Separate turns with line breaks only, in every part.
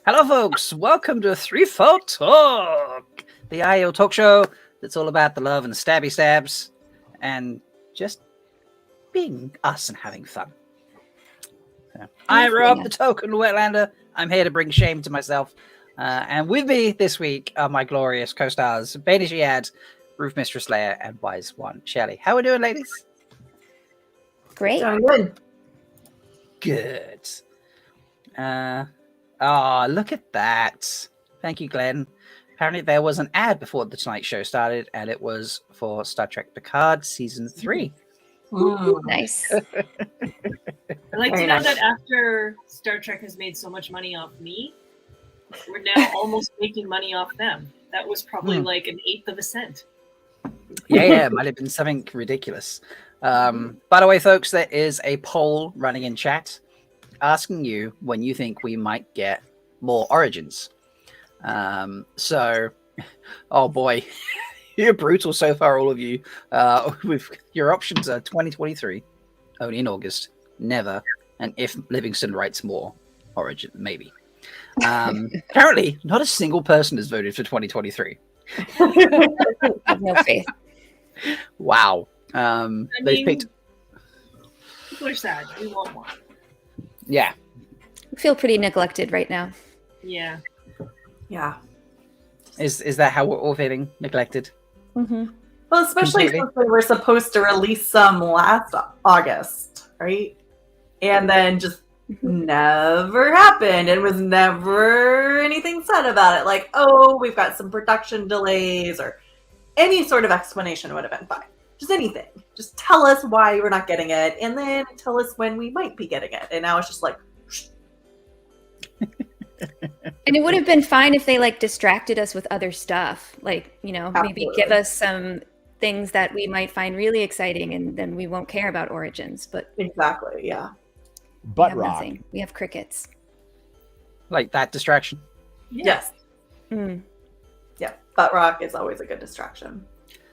Hello, folks. Welcome to Threefold Talk, the Aiel talk show that's all about the love and the stabby stabs and just being us and having fun. So, I'm Rob, the token Wetlander. I'm here to bring shame to myself. And with me this week are my glorious co-stars, Bain&Chiad, Roof Mistress Leigh-A, and Wise One Shelly. How are we doing, ladies?
Great.
Doing good.
Good. Oh, look at that. Thank you, Glenn. Apparently there was an ad before the Tonight Show started, and it was for Star Trek Picard Season 3.
Ooh, nice.
I'd like to know that after Star Trek has made so much money off me, we're now almost making money off them. That was probably like an eighth of a cent.
Yeah, it might have been something ridiculous. By the way, folks, there is a poll running in chat asking you when you think we might get more Origins. So, oh boy, you're brutal so far, all of you. With your options are 2023, only in August, never, and if Livingston writes more, Origin, maybe. Apparently, not a single person has voted for 2023.
No faith.
Wow. They've picked.
People are sad. We want more.
Yeah.
We feel pretty neglected right now.
Yeah.
Yeah.
Is that how we're all feeling? Neglected?
Mm-hmm.
Well, especially
Completely.
since they were supposed to release some last August, right? And then just never happened and was never anything said about it. Like, oh, we've got some production delays or any sort of explanation would have been fine. Just anything. Just tell us why we're not getting it and then tell us when we might be getting it. And now it's just like...
And it would have been fine if they like distracted us with other stuff. Like, you know, maybe give us some things that we might find really exciting and then we won't care about Origins. But
Exactly, yeah.
we have nothing. We have crickets.
Like that distraction?
Yeah.
Yes.
Mm.
Yeah. Butt rock is always a good distraction.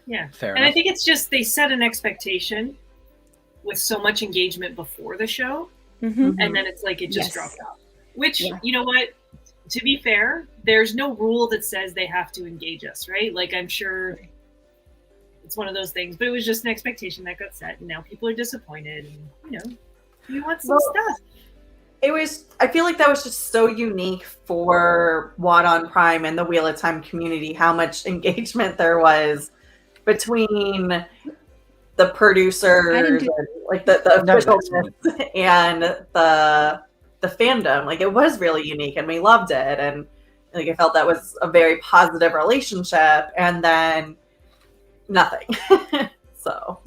Yeah.
Fair
And
enough.
I think it's just they set an expectation with so much engagement before the show,
Mm-hmm.
and then it's like it just
Yes.
dropped off. Which,
Yeah.
you know what? To be fair, there's no rule that says they have to engage us, right? Like, I'm sure it's one of those things, but it was just an expectation that got set, and now people are disappointed, and, you know, we want some stuff.
It was, I feel like that was just so unique for Wad on Prime and the Wheel of Time community, how much engagement there was between the producers, and, like the officialness and the fandom. Like, it was really unique and we loved it. And like, I felt that was a very positive relationship, and then nothing. So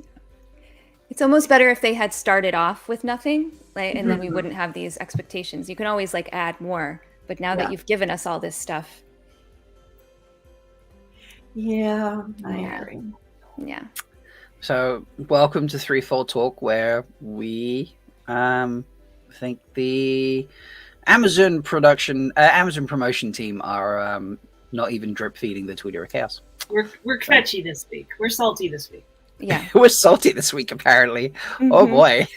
It's almost better if they had started off with nothing, like, and then we wouldn't have these expectations. You can always like add more, but now that you've given us all this stuff,
yeah, I
Yeah.
agree.
yeah.
So, welcome to Threefold Talk, where we I think the Amazon promotion team are not even drip feeding the Tweeter of Chaos.
We're kvetchy this week. We're salty this week.
Yeah.
We're salty this week, apparently.
Mm-hmm.
Oh boy.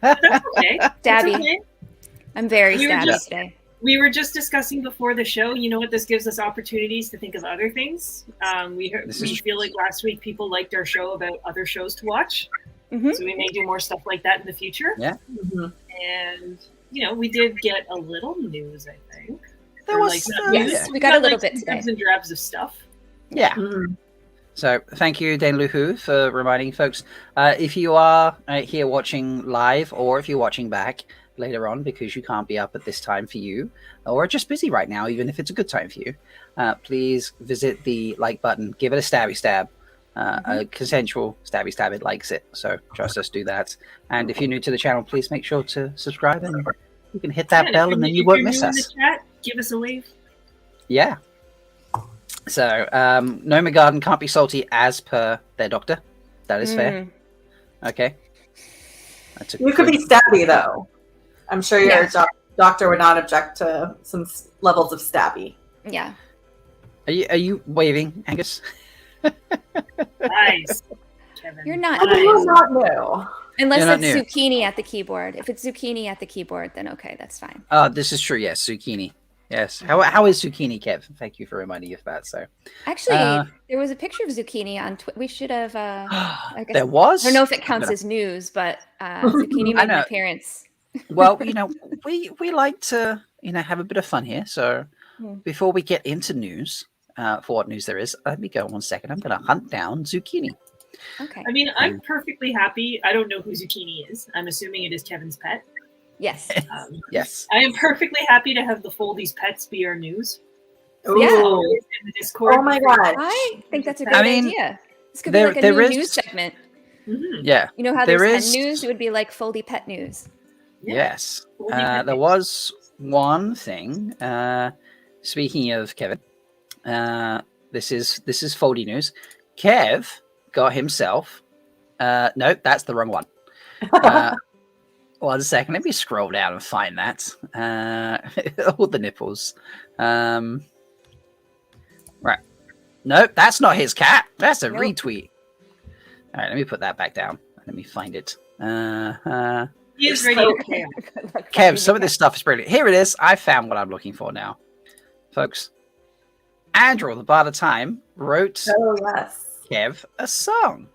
That's okay.
Stabby.
Okay.
I'm very
We were
stabby
just-
today.
We were just discussing before the show. You know what? This gives us opportunities to think of other things. We feel like last week people liked our show about other shows to watch,
Mhm.
so we may do more stuff like that in the future.
Yeah.
Mhm.
And we did get a little news. I think
There
Or,
was
not
yes,
news,
we got a little
like
bit
some dribs
today.
and drabs of stuff.
Yeah.
Mhm.
So thank you, Dane Luhu, for reminding folks. If you are here watching live, or if you're watching back later on because you can't be up at this time for you, or just busy right now, even if it's a good time for you, please visit the like button. Give it a stabby stab. A consensual stabby stab. It likes it. So trust us, do that. And if you're new to the channel, please make sure to subscribe and you can hit that
Yeah,
bell
if
and then
you're-
you
if
won't
you're
miss
new in
us.
the chat, give us a wave.
Yeah. So, Noma Garden can't be salty as per their doctor. That is fair.
Mm.
Okay. That's a
You could be
good-
stabby though. I'm sure your
Yeah.
doctor would not object to some levels of stabby.
Yeah.
Are you waving, Angus?
Nice, Kevin.
You're not.
I was not new.
Unless
You're not
it's
new.
zucchini at the keyboard. If it's zucchini at the keyboard, then okay, that's fine.
Oh, this is true. Yes, zucchini. Yes. How is zucchini, Kev? Thank you for reminding you of that. So,
Actually,
Uh,
there was a picture of zucchini on Twitter. We should have. I guess
there was.
I don't know if it counts
gonna-
as news, but zucchini
I
made an
know.
appearance.
Well, we like to have a bit of fun here. So,
Hmm.
before we get into news, for what news there is, let me go 1 second. I'm going to hunt down zucchini.
Okay.
I mean, I'm perfectly happy. I don't know who Zucchini is. I'm assuming it is Kevin's pet.
Yes.
Yes.
I am perfectly happy to have the Foldies pets be our news.
Ooh.
Yeah.
In the Discord.
Oh my god.
I think that's a
I
great
mean,
idea. This could be
there-
like a
there
new
is-
news segment.
Mhm.
Yeah.
You know how
There
there's
is-
hen news? It would be like Foldy pet news.
Yeah.
Yes.
Foldy pet
There
news.
was one thing. Speaking of Kevin, this is Foldy news. Kev got himself. No, that's the wrong one. 1 second. Let me scroll down and find that. All the nipples. Right. Nope, that's not his cat. That's a
Nope.
retweet. All right, let me put that back down. Let me find it.
He is ready to chaos.
Kev, some of this stuff is brilliant. Here it is. I found what I'm looking for now. Folks, Andrew, the Bard of Time, wrote
Oh yes.
Kev a song.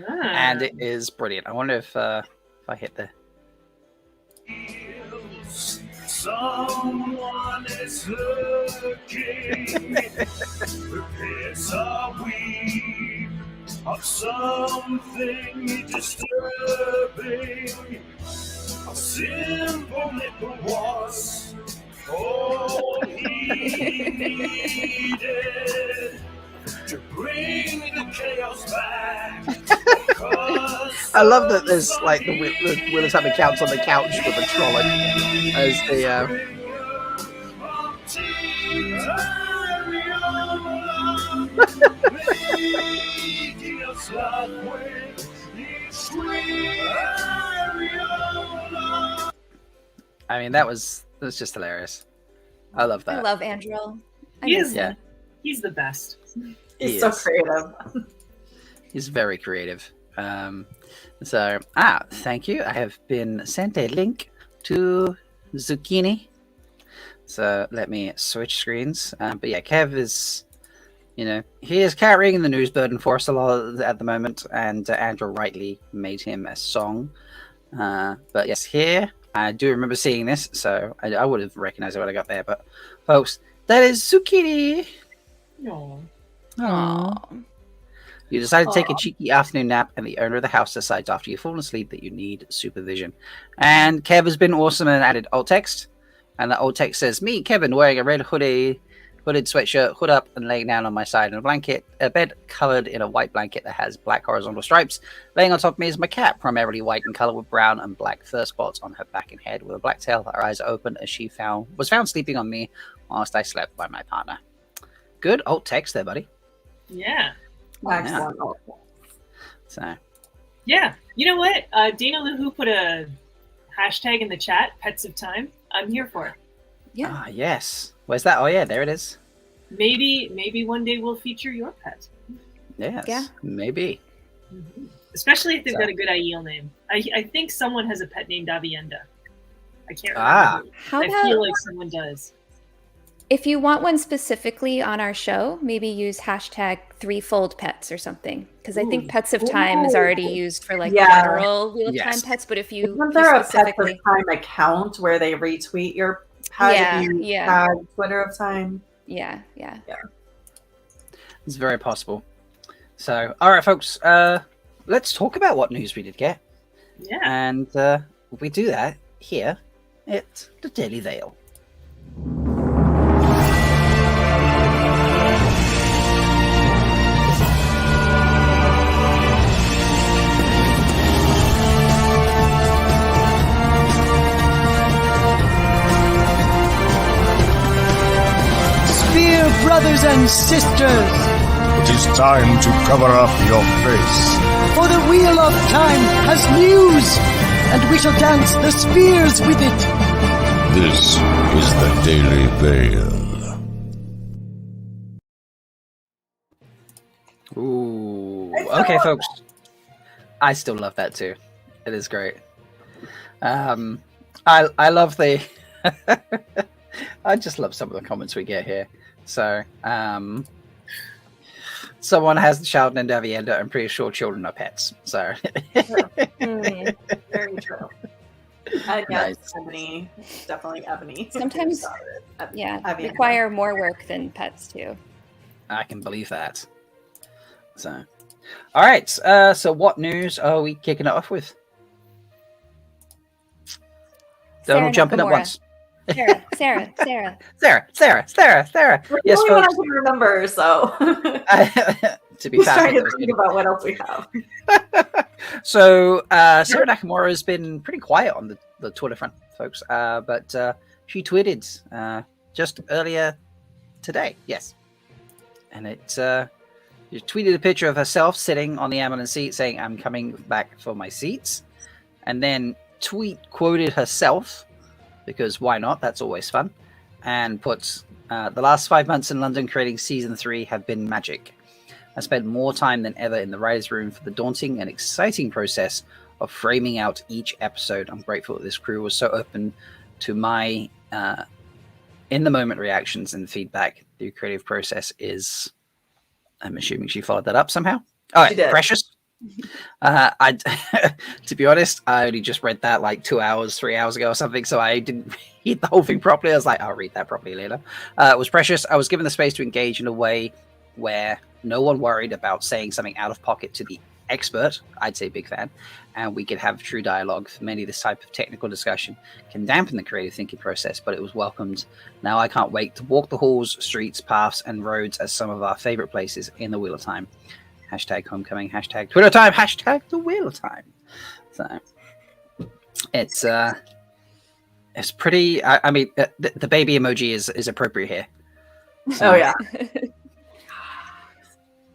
Ah.
And it is brilliant. I wonder if I hit the...
Someone is looking. Repeats are we of something disturbing. A simple nipple was all he needed to bring the chaos back.
I love that there's like the Willis having counts on the couch with a trolley as the I mean that's just hilarious. I love that.
I love Andrew.
He is.
Yeah.
He's the best.
He's
He
so
is.
creative.
He's very creative. So thank you. I have been sent a link to Zucchini. So let me switch screens. But yeah, Kev is, he is carrying the news burden for us a lot at the moment, and Andrew rightly made him a song. But yes, here I do remember seeing this, so I would have recognized it when I got there. But folks, that is Zucchini.
No.
Aww.
You decide to take a
Aw.
cheeky afternoon nap, and the owner of the house decides after you've fallen asleep that you need supervision. And Kev has been awesome and added alt text. And the alt text says, "Me, Kevin, wearing a red hooded sweatshirt, hood up, and laying down on my side in a bed covered in a white blanket that has black horizontal stripes. Laying on top of me is my cat, primarily white in color with brown and black fur spots on her back and head, with a black tail. Her eyes are open as she was found sleeping on me whilst I slept by my partner." Good alt text there, buddy.
Yeah.
Excellent.
So
Yeah. You know what? Dana Luhu put a hashtag in the chat, Pets of Time, I'm here for it.
Yeah.
Ah, yes. Where's that? Oh, yeah, there it is.
Maybe one day we'll feature your pet.
Yes,
Yeah.
maybe.
Mm-hmm. Especially if they've
So-
got a good Aiel name. I think someone has a pet named Avienda. I can't remember.
Ah.
How
I
about
feel like someone does.
if you want one specifically on our show, maybe use hashtag threefold pets or something. Because I think
Ooh.
Pets of Time is already used for like
Yeah.
general Wheel of
Yes.
Time pets. But if you
Isn't there a Pets of
specifically,
Time account where they retweet your pet
Yeah,
if you
yeah.
tag Twitter of Time?
yeah.
It's very possible. So, all right, folks, let's talk about what news we did get.
Yeah.
And we do that here at the Daily Vale.
Spear brothers and sisters,
It is time to cover up your face.
for the Wheel of Time has news, and we shall dance the spears with it.
This is the Daily Vale.
Ooh. Okay, folks. I still love that too. It is great. I love the I just love some of the comments we get here. So, someone has shouted into Avienda. I'm pretty sure children are pets. So,
Mm.
Very true. And yeah,
Nice.
Ebony, definitely Ebony.
Sometimes-
Eb-
Yeah.
Avienda.
Require more work than pets too.
I can believe that. So, all right. So, what news are we kicking it off with? Don't all
Sarah
jump in at
Nakamura.
once.
Sarah.
Sarah.
We're
Yes,
the only one I
folks.
can remember, so
To be
just
fair,
trying to
there's
think
been-
about what else we have.
So Sarah Nakamura has been pretty quiet on the Twitter front, folks. But she tweeted just earlier today, yes, and she tweeted a picture of herself sitting on the ambulance seat, saying, "I'm coming back for my seats," and then quoted herself because why not? That's always fun, and puts the last 5 months in London creating season 3 have been magic. I spent more time than ever in the writer's room for the daunting and exciting process of framing out each episode. I'm grateful that this crew was so open to my in-the-moment reactions and feedback. The creative process is... I'm assuming she followed that up somehow. All
She
right,
did.
Precious. I, to be honest, I only just read that like 3 hours ago or something, so I didn't read the whole thing properly. I was like, I'll read that properly later. It was precious. I was given the space to engage in a way where no one worried about saying something out of pocket to the expert. I'd say big fan. And we could have true dialogue. For many, this type of technical discussion can dampen the creative thinking process, but it was welcomed. Now I can't wait to walk the halls, streets, paths, and roads as some of our favorite places in the Wheel of Time. Hashtag homecoming, hashtag Twitter time, hashtag the Wheel of Time. So it's pretty. I mean, the baby emoji is appropriate here.
Oh yeah,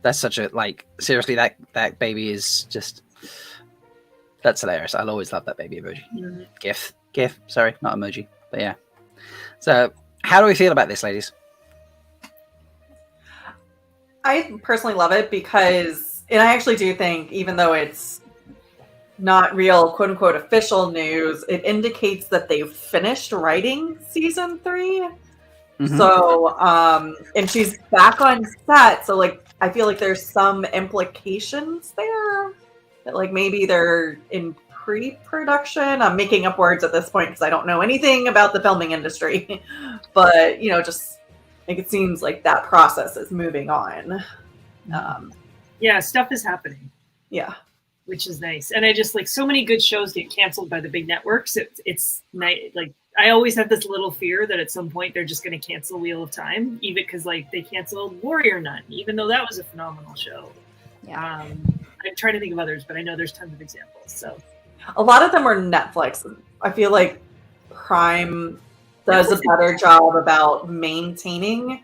That's such a seriously, that baby is just, that's hilarious. I'll always love that baby emoji. GIF, sorry, not emoji, but yeah. So how do we feel about this, ladies?
I personally love it because, and I actually do think, even though it's not real quote unquote official news, it indicates that they've finished writing season 3.
Mhm.
So, and she's back on set. So, I feel like there's some implications there that, maybe they're in pre-production. I'm making up words at this point because I don't know anything about the filming industry. But, just it seems like that process is moving on.
Yeah, stuff is happening,
Yeah.
which is nice. And I just so many good shows get canceled by the big networks. It's nice. I always have this little fear that at some point they're just going to cancel Wheel of Time, even because they canceled Warrior Nun, even though that was a phenomenal show.
Yeah.
I'm trying to think of others, but I know there's tons of examples. So
A lot of them are Netflix. I feel like Prime does a better job about maintaining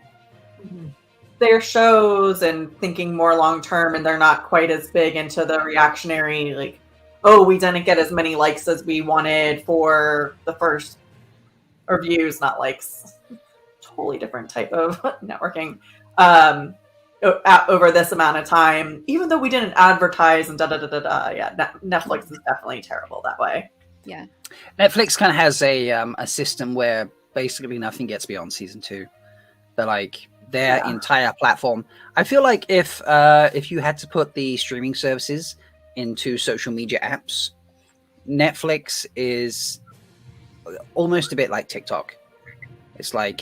their shows and thinking more long term, and they're not quite as big into the reactionary oh, we didn't get as many likes as we wanted for the first, or views, not likes, totally different type of networking, over this amount of time, even though we didn't advertise and yeah, Netflix is definitely terrible that way.
Yeah.
Netflix kind of has a system where basically nothing gets beyond season 2. They're like their entire platform. I feel like if you had to put the streaming services into social media apps, Netflix is almost a bit like TikTok. It's like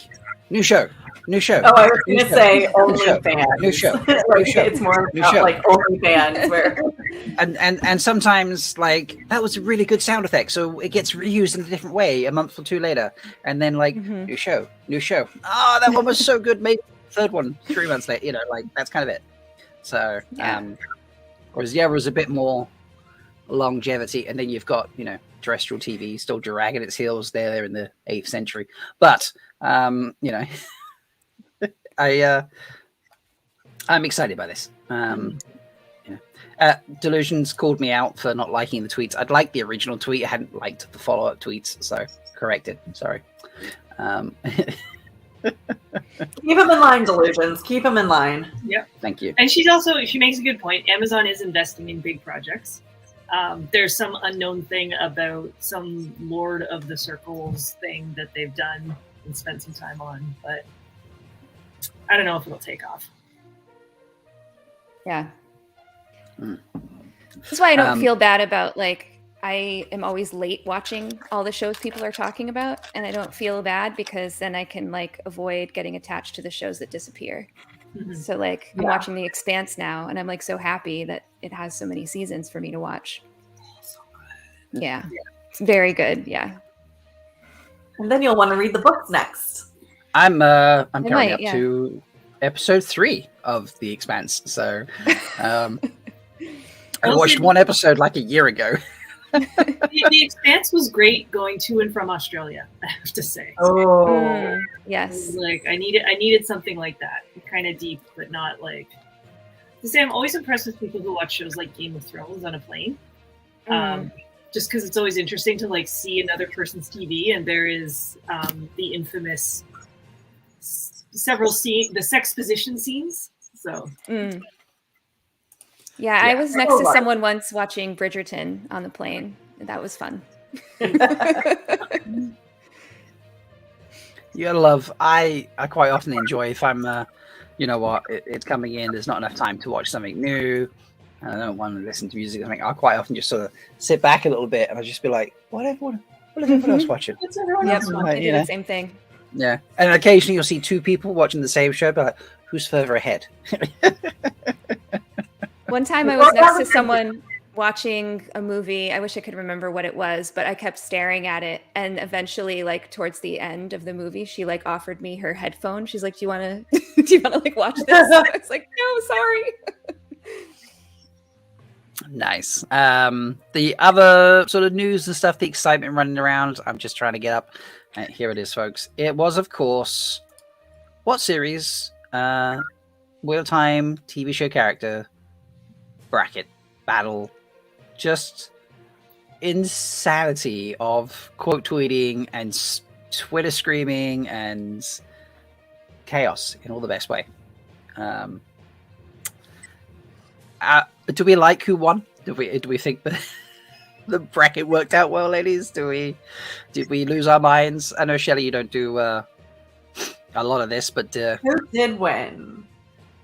new show.
Oh, I was going to say OnlyFans.
New show.
It's more about like OnlyFans where.
And sometimes like that was a really good sound effect, so it gets reused in a different way a month or two later, and then like new show. Oh, that one was so good. Maybe third one 3 months later. You know, like that's kind of it. So whereas the other was a bit more longevity, and then you've got terrestrial TV still dragging its heels there in the 8th century, but I'm excited by this. Delusions called me out for not liking the tweets. I'd liked the original tweet. I hadn't liked the follow-up tweets, so corrected. Sorry.
Keep them in line, Delusions. Keep them in line.
Yep.
Thank you.
And she makes a good point. Amazon is investing in big projects. There's some unknown thing about some Lord of the Circles thing that they've done and spent some time on, but I don't know if it'll take off.
Yeah. That's why I don't feel bad about I am always late watching all the shows people are talking about, and I don't feel bad because then I can avoid getting attached to the shows that disappear. Mm-hmm. So I'm watching The Expanse now, and I'm so happy that it has so many seasons for me to watch.
So good.
Yeah. It's very good. Yeah.
And then you'll want to read the books next.
I'm currently up to episode 3 of The Expanse. So I watched one episode a year ago.
The Expanse was great going to and from Australia, I have to say.
Oh,
yes.
I needed something like that, kind of deep, but not to say. I'm always impressed with people who watch shows like Game of Thrones on a plane, just because it's always interesting to see another person's TV, and there is the infamous several the sexposition scenes. So.
Yeah, I was next to someone once watching Bridgerton on the plane. That was fun.
You gotta love. I quite often enjoy if I'm, it's coming in. There's not enough time to watch something new. I don't want to listen to music. I quite often just sort of sit back a little bit and I'll just be like, what is everyone else watching?
What's everyone else watching? I do the same thing.
Yeah, and occasionally you'll see 2 people watching the same show, but who's further ahead?
One time I was next to someone watching a movie. I wish I could remember what it was, but I kept staring at it. And eventually, towards the end of the movie, she offered me her headphone. She's like, do you want to watch this? I was like, no, sorry.
Nice. The other sort of news and stuff, the excitement running around, I'm just trying to get up. Here it is, folks. It was, of course, what series? Wheel-time TV show character bracket battle, just insanity of quote tweeting and Twitter screaming and chaos in all the best way. Do we like who won? Do we think that the bracket worked out well, ladies? Did we lose our minds? I know, Shelly, you don't do a lot of this, but
who did win?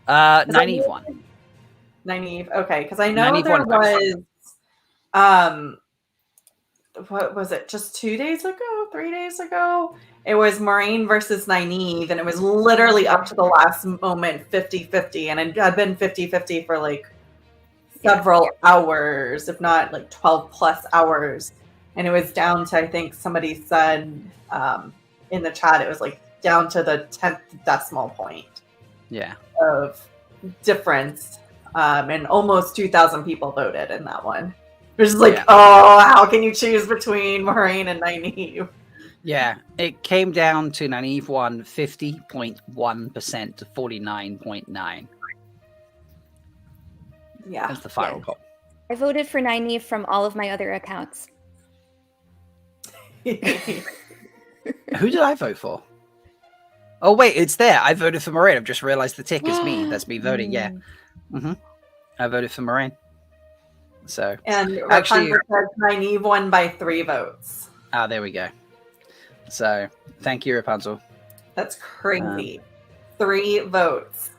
Nynaeve won.
Nynaeve, okay, because I know there was what was it, just 2 days ago, 3 days ago? It was Moiraine versus Nynaeve, and it was literally up to the last moment 50-50, and it had been 50-50 for several hours, if not 12 plus hours. And it was down to, I think somebody said in the chat, it was down to the 10th decimal point.
Yeah.
Of difference. And almost 2,000 people voted in that one. Which is oh, how can you choose between Moiraine and Nynaeve?
Yeah, it came down to Nynaeve won 50.1% to 49.9%.
Yeah.
That's the final call.
I voted for Nynaeve from all of my other accounts.
Who did I vote for? Oh wait, it's there. I voted for Moraine. I've just realized the tick is me. That's me voting. Yeah. I voted for Moraine. So
And
actually,
Rapunzel says Nynaeve won by 3 votes.
there we go. So thank you, Rapunzel.
That's crazy. 3 votes.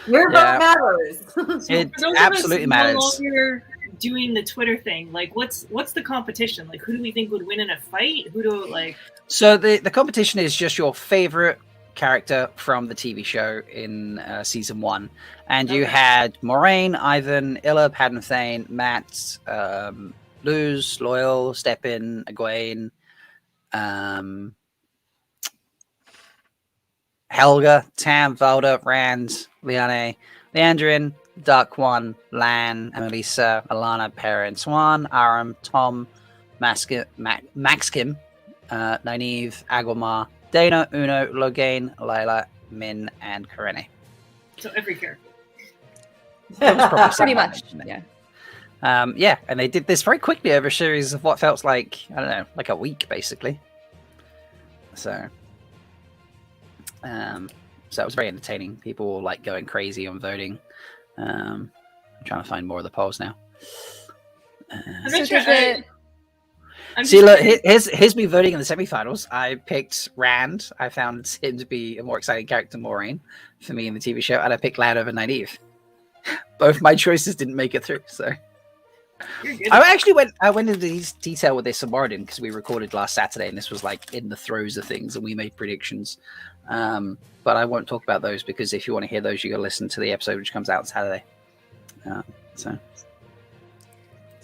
Your vote matters.
It
For those
absolutely
of us
matters.
No longer doing the Twitter thing, like what's the competition? Like, who do we think would win in a fight? Who do like?
So the competition is just your favorite character from the TV show in season 1, and you had Moraine, Ivan, Illa, Padden Thane, Matt, Luz, Loyal, Stepin, Egwene, Helga, Tam, Valda, Rand, Leigh-A, Leandrin, Dark One, Lan, Amelisa, Alana, Perrin, Swan, Aram, Tom, Maxkim, Nynaeve, Agomar, Dana, Uno, Logain, Lila, Min, and Karene.
So every character.
It was probably
Pretty
someone,
much.
isn't it?
Yeah.
Yeah, and they did this very quickly over a series of what felt like, I don't know, like a week, basically. So it was very entertaining. People were like going crazy on voting. I'm trying to find more of the polls now. See, look, here's me voting in the semifinals. I picked Rand. I found him to be a more exciting character than Moraine for me in the TV show, and I picked Lan over Nynaeve. Both my choices didn't make it through, so I went into detail with this on Moradin because we recorded last Saturday, and this was like in the throes of things, and we made predictions. But I won't talk about those because if you want to hear those, you got to listen to the episode which comes out Saturday.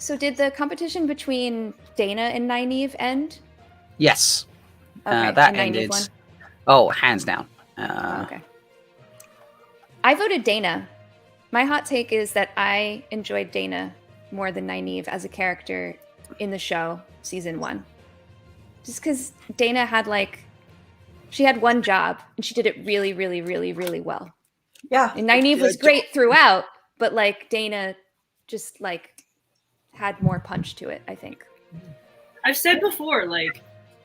So did the competition between Dana and Nynaeve end?
Yes,
Okay,
that
and Nynaeve
ended.
won?
Oh, hands down.
Okay. I voted Dana. My hot take is that I enjoyed Dana more than Nynaeve as a character in the show, season 1. Just because Dana had she had one job and she did it really, really, really, really well.
Yeah.
And Nynaeve was great throughout, but Dana just had more punch to it, I think.
I've said before,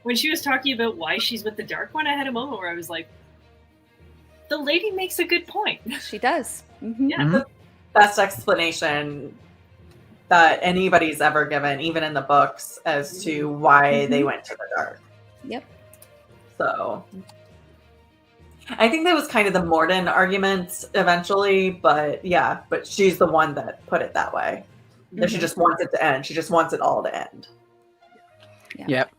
when she was talking about why she's with the Dark One, I had a moment where I was like, the lady makes a good point.
She does. Mm-hmm.
Yeah.
The best explanation that anybody's ever given, even in the books, as to why they went to the dark.
Yep.
So I think that was kind of the Morden argument eventually, but she's the one that put it that way. That she just wants it to end. She just wants it all to end.
Yeah.
Yep.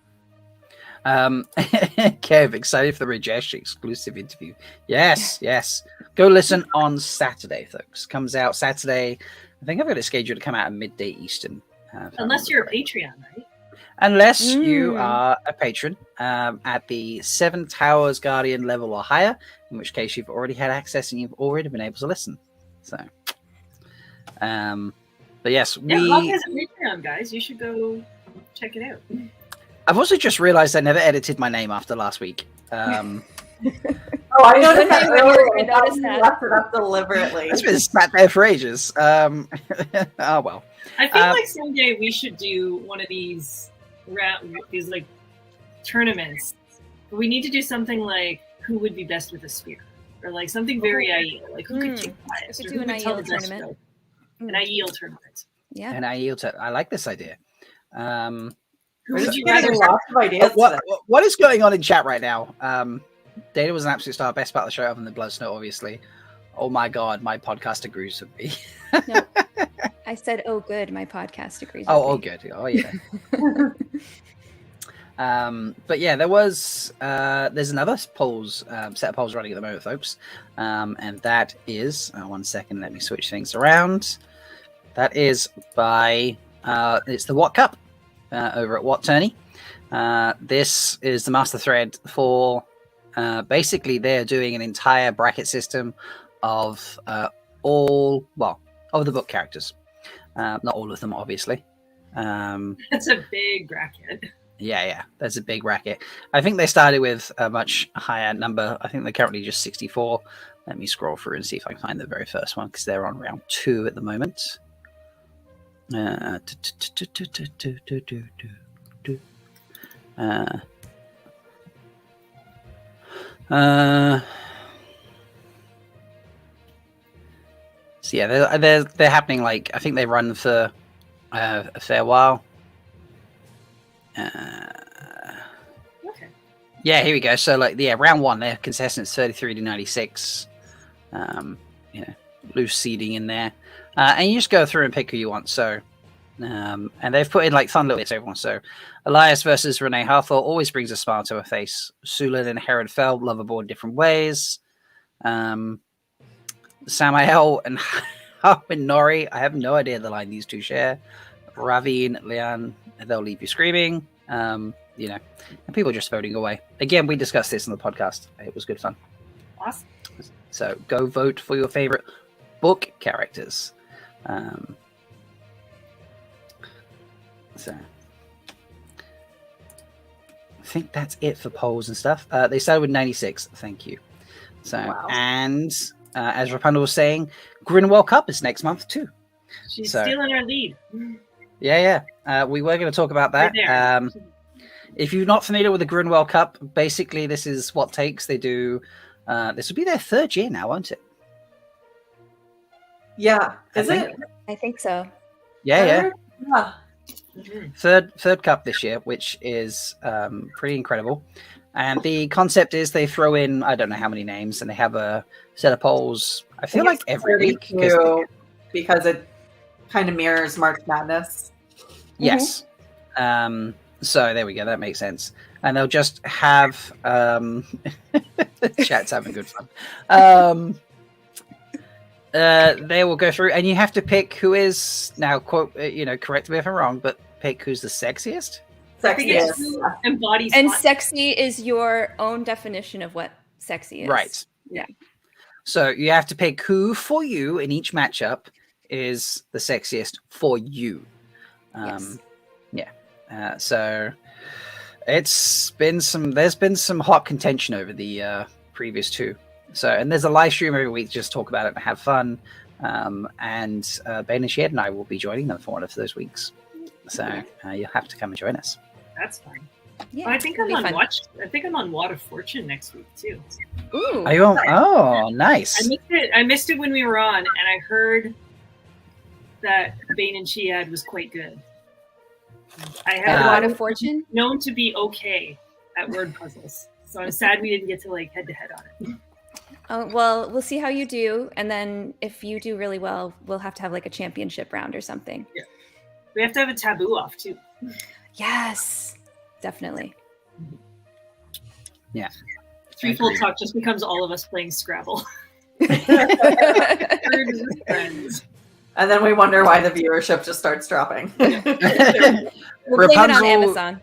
Kev, excited for the Rajesh exclusive interview. Yes. Go listen on Saturday, folks. Comes out Saturday. I think I've got it scheduled to come out at midday Eastern.
Unless you're a Patreon, right?
Unless you are a patron at the 7 Towers Guardian level or higher, in which case you've already had access and you've already been able to listen. So, but yes,
Hawk has a Patreon, guys. You should go check it out.
I've also just realized I never edited my name after last week.
I noticed that
When
earlier.
you noticed that.
Left it up deliberately.
It's been sat there for ages. Oh well.
I feel like someday we should do one of these tournaments. But we need to do something like who would be best with a spear, or something very Aiel, who could kick bias,
We
or
could do
who
an
would tell the
Aiel
best
tournament.
joke. An Aiel tournament.
Yeah.
And I like this idea.
Who would you
Getting
rather?
lots of ideas.
What is going on in chat right now? Dana was an absolute star, best part of the show other than the Blood Snow, obviously. Oh my god, my podcast agrees with me.
No, I said, "Oh, good." My podcast agrees.
Oh,
with me.
good. Oh, yeah. But yeah, there's another set of polls running at the moment, folks, and that is 1 second. Let me switch things around. That is by it's the What Cup over at What Tourney. This is the master thread for basically they're doing an entire bracket system of of the book characters. Not all of them, obviously.
That's a big bracket.
Yeah, that's a big bracket. I think they started with a much higher number. I think they're currently just 64. Let me scroll through and see if I can find the very first one because they're on round 2 at the moment. Uh, uh, so yeah, they're happening. Like I think they run for a fair while.
Okay.
Yeah, here we go. So like round one, their contestants 33 to 96. Loose seeding in there, and you just go through and pick who you want. So, and they've put in like fun little bits for everyone. So, Elias versus Renee Harthor always brings a smile to her face. Sulin and Herod Feld, lovable in different ways. Samael and Harwin Nori, I have no idea the line these two share. Ravi and Leanne, they'll leave you screaming. And people just voting away. Again, we discussed this in the podcast. It was good fun.
Awesome.
So go vote for your favorite book characters. So I think that's it for polls and stuff. They started with 96. Thank you. So
Wow.
and as Rapunzel was saying, Grinwell Cup is next month too.
She's
So-
stealing our lead.
Yeah. We were going to talk about that.
Right there.
If you're not familiar with the Grinwell Cup, basically this is what takes. They do. This will be their third year now, won't it?
Yeah.
I
Is
think-
it?
I think so.
Yeah.
Yeah.
Mhm.
Third cup this year, which is pretty incredible. And the concept is they throw in, I don't know how many names, and they have a set of polls. I feel like every week.
Because it kind of mirrors March Madness.
Yes. So there we go. That makes sense. And they'll just have chat's having good fun. They will go through, and you have to pick who is now. Quote, correct me if I'm wrong, but pick who's the sexiest.
I think it's
Sexiest.
who embodies
And
hot.
sexy is your own definition of what sexy is.
Right.
Yeah.
So you have to pick who for you in each matchup is the sexiest for you.
Yes.
So there's been some hot contention over the previous two. So, and there's a live stream every week to just talk about it and have fun. And Bain&Chiad and I will be joining them for one of those weeks. So you'll have to come and join us.
That's fine.
Yeah.
I think
it'll
I'm
be
on
fun.
I think I'm on Water of Fortune next week too.
Ooh.
Are you on? Oh, nice.
I missed it when we were on, and I heard that Bain&Chiad was quite good. I
At
have
Wad of Fortune?
known to be okay at word puzzles, so I'm sad we didn't get to like head to head on it.
Oh, well, we'll see how you do. And then if you do really well, we'll have to have like a championship round or something.
We have to have a taboo off too.
Yes, definitely.
Threefold
Agreed.
Talk just becomes all of us playing Scrabble. Friends.
And then we wonder why the viewership just starts dropping.
We'll blame it on
Rapunzel-
Amazon.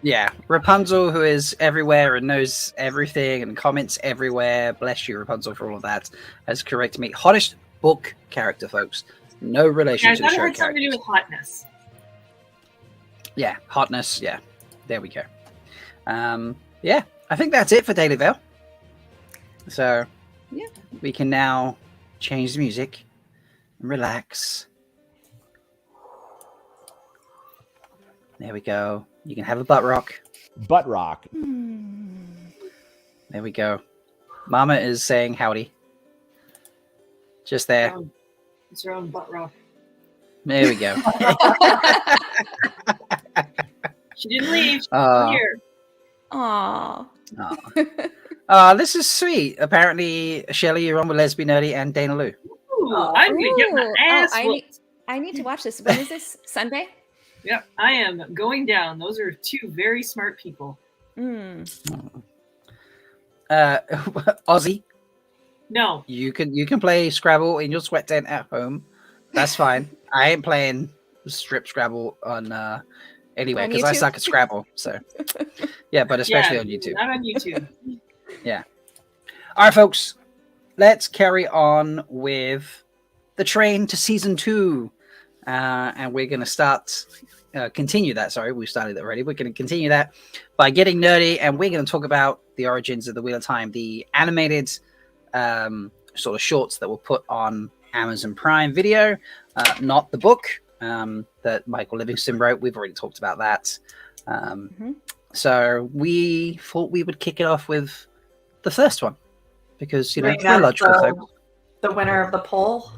Yeah, Rapunzel, who is everywhere and knows everything and comments everywhere. Bless you, Rapunzel, for all of that. Has corrected me. Hottest book character, folks. No relation
Yeah, I
to the
thought it
show
had something to do
characters.
with hotness.
Yeah, hotness. Yeah, there we go. Yeah, I think that's it for Daily Vale. So,
Yeah.
we can now change the music and relax. There we go. You can have a butt rock.
Butt rock.
There we go. Mama is saying howdy. Just there.
It's her own butt rock.
There we go.
She didn't leave. She's
Uh,
here.
Aw.
This is sweet. Apparently, Shelly, you're on with Lesbian Nerdy and Dana Lou.
Ooh, I'm gonna get my
Ooh.
ass
Oh,
whooped.
I need to watch this. When is this? Sunday?
Yep, I am going down. Those are two very smart people.
Mm.
Ozzy,
No,
you can play Scrabble in your sweat tent at home. That's fine. I ain't playing strip Scrabble on anywhere
On
because I
YouTube?
suck at Scrabble. So yeah, but especially on YouTube.
Not on YouTube.
All right, folks, let's carry on with the train to season 2. And we're going to continue that. Sorry, we started that already. We're going to continue that by getting nerdy, and we're going to talk about the origins of the Wheel of Time, the animated sort of shorts that were put on Amazon Prime Video, not the book. that Michael Livingston wrote. We've already talked about that. So we thought we would kick it off with the first one because,
Right,
we're logical
so
folks.
the winner of the poll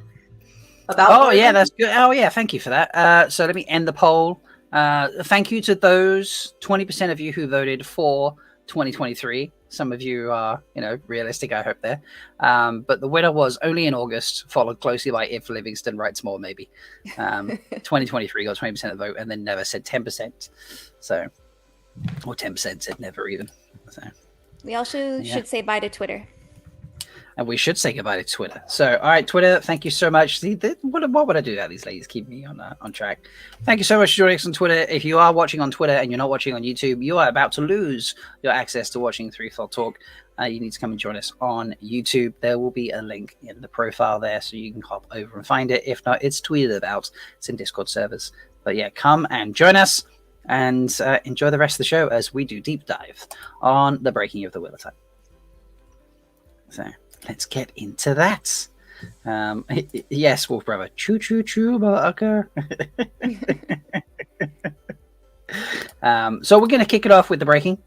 about.
Oh, yeah, that's good. Oh, yeah, thank you for that. So let me end the poll. Thank you to those 20% of you who voted for 2023. Some of you are, realistic, I hope there. But the winner was Only in August, followed closely by If Livingston Writes More, maybe. 2023 got 20% of the vote and then never said 10%. So, or 10% said never even. So
We also should say bye to Twitter.
And we should say goodbye to Twitter. So, all right, Twitter, thank you so much. See, what would I do without these ladies? Keep me on track. Thank you so much for joining us on Twitter. If you are watching on Twitter and you're not watching on YouTube, you are about to lose your access to watching Three Thought Talk. You need to come and join us on YouTube. There will be a link in the profile there, so you can hop over and find it. If not, it's tweeted about. It's in Discord servers. But yeah, come and join us and enjoy the rest of the show as we do deep dive on the breaking of the Wheel of Time. So let's get into that. Yes, Wolf Brother. Choo choo choo, Malkier. So we're going to kick it off with the breaking,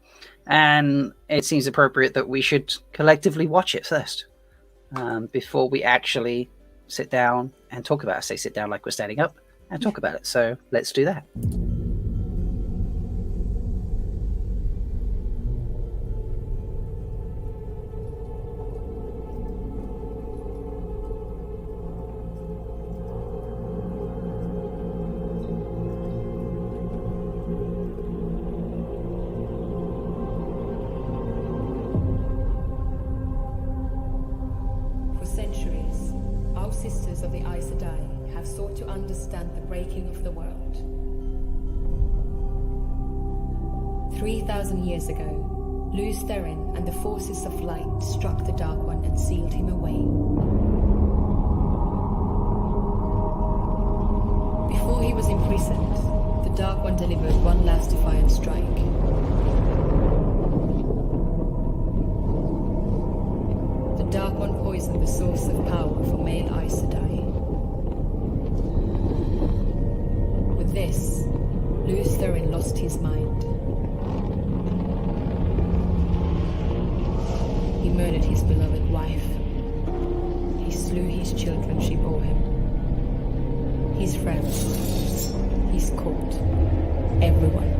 and it seems appropriate that we should collectively watch it first before we actually sit down and talk about it. I say sit down like we're standing up and talk about it. So let's do that.
Sisters of the Aes Sedai have sought to understand the breaking of the world. 3,000 years ago, Luz Therin and the forces of light struck the Dark One and sealed him away. Before he was imprisoned, the Dark One delivered one last defiant strike. The Dark One poisoned the source of power for male Aes Sedai. With this, Luz Therin lost his mind. He murdered his beloved wife. He slew his children she bore him. His friends, his court, everyone.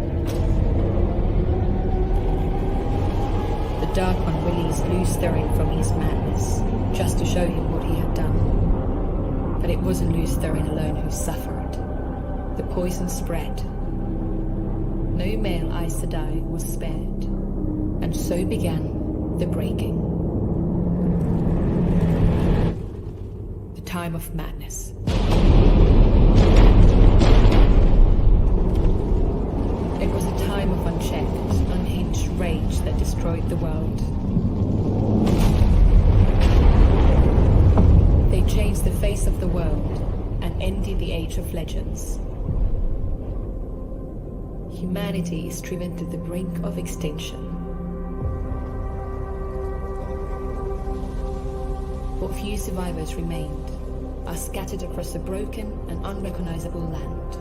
The Dark One released Luz Therin from his madness, just to show him what he had done. But it wasn't Luz Therin alone who suffered. The poison spread. No male Aes Sedai was spared. And so began the breaking. The time of madness. It was a time of unchecked, unhinged rage that destroyed the world. They changed the face of the world and ended the Age of Legends. Humanity is driven to the brink of extinction. What few survivors remained are scattered across a broken and unrecognizable land.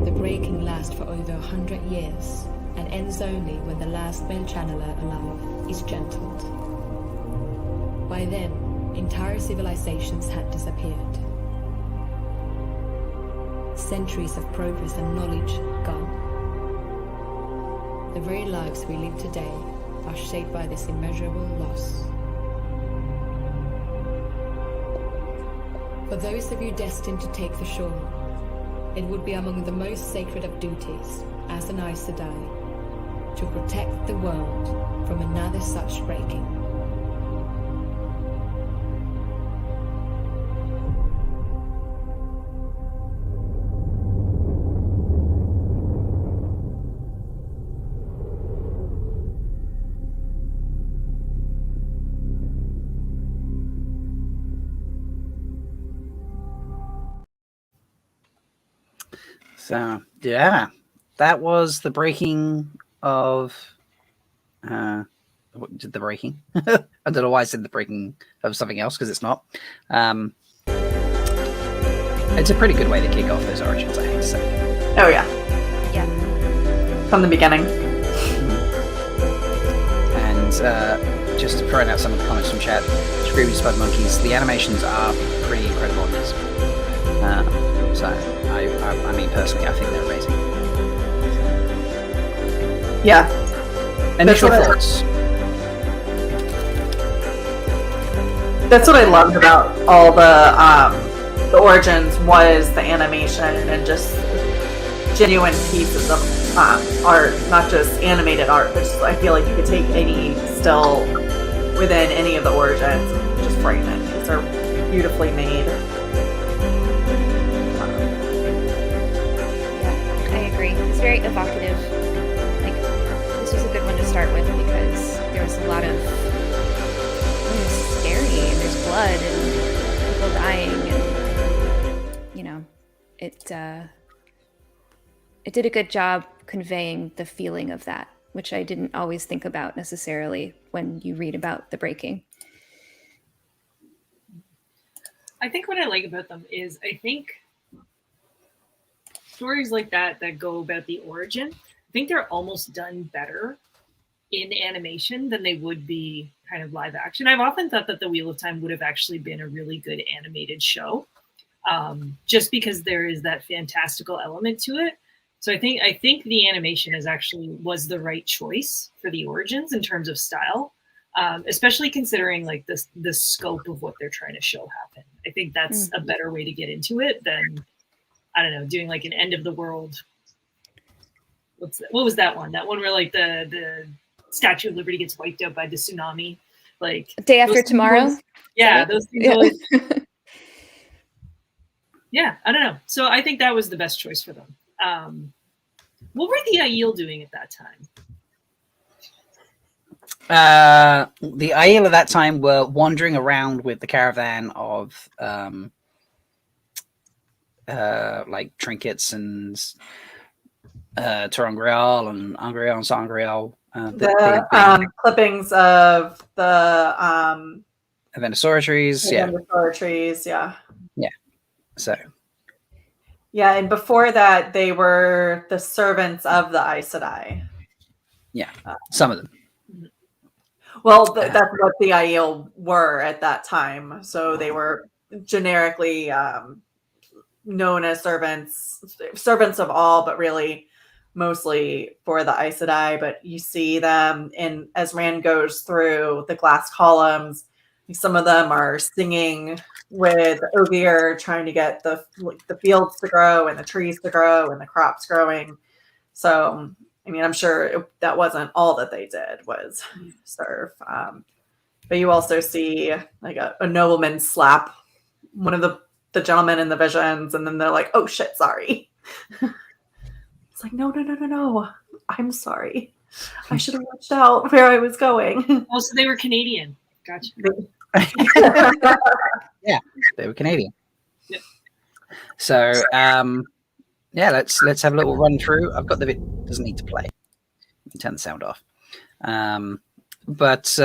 The breaking lasts for over 100 years and ends only when the last male channeler alive is gentled. By then, entire civilizations had disappeared. Centuries of progress and knowledge gone. The very lives we live today are shaped by this immeasurable loss. For those of you destined to take the shore, it would be among the most sacred of duties, as an Aes Sedai, to protect the world from another such breaking.
So, yeah, that was the breaking of the breaking. I don't know why I said the breaking of something else, because it's not. It's a pretty good way to kick off those origins, I hate to say.
Oh yeah,
Yeah.
from the beginning.
And just to throw out some of the comments from chat, Screaming Spud Monkeys, the animations are pretty incredible on this. So, I mean, personally, I think they're amazing.
Yeah.
Initial
That's what
thoughts.
That's what I loved about all the origins was the animation and just genuine pieces of art, not just animated art, but just, I feel like you could take any still within any of the origins and just frame it. These are beautifully made.
Yeah, I agree. It's very evocative. Like, this was a good one to start with because there was a lot of it's scary and there's blood and people dying and it did a good job conveying the feeling of that, which I didn't always think about necessarily when you read about the breaking.
I think what I like about them is I think stories like that go about the origin, I think they're almost done better in animation than they would be kind of live action. I've often thought that The Wheel of Time would have actually been a really good animated show, just because there is that fantastical element to it. So I think the animation was the right choice for the origins in terms of style, especially considering like the scope of what they're trying to show happen. I think that's a better way to get into it than, I don't know, doing like an end of the world. What was that one? That one where like the Statue of Liberty gets wiped out by the tsunami, like
Day After Tomorrow.
Those things always. Yeah, I don't know. So I think that was the best choice for them. What were the Aiel doing at that time?
The Aiel at that time were wandering around with the caravan of like trinkets and Terangreal and Angreal and Sangreal.
The clippings of the
Aventasaur trees,
trees, yeah.
So
yeah, and before that, they were the servants of the Aes Sedai.
Yeah, some of them.
Well, that's what the Aiel were at that time. So they were generically known as servants of all, but really mostly for the Aes Sedai. But you see them as Rand goes through the glass columns. Some of them are singing with Ogier, trying to get the fields to grow and the trees to grow and the crops growing. So, I mean, I'm sure that wasn't all that they did was serve. But you also see like a nobleman slap one of the gentlemen in the visions, and then they're like, "Oh shit, sorry." It's like, no. I'm sorry. I should have watched out where I was going.
Oh, so they were Canadian. Gotcha.
Yeah, they were Canadian.
Yep.
So yeah, let's have a little run through. I've got doesn't need to play. Turn the sound off. But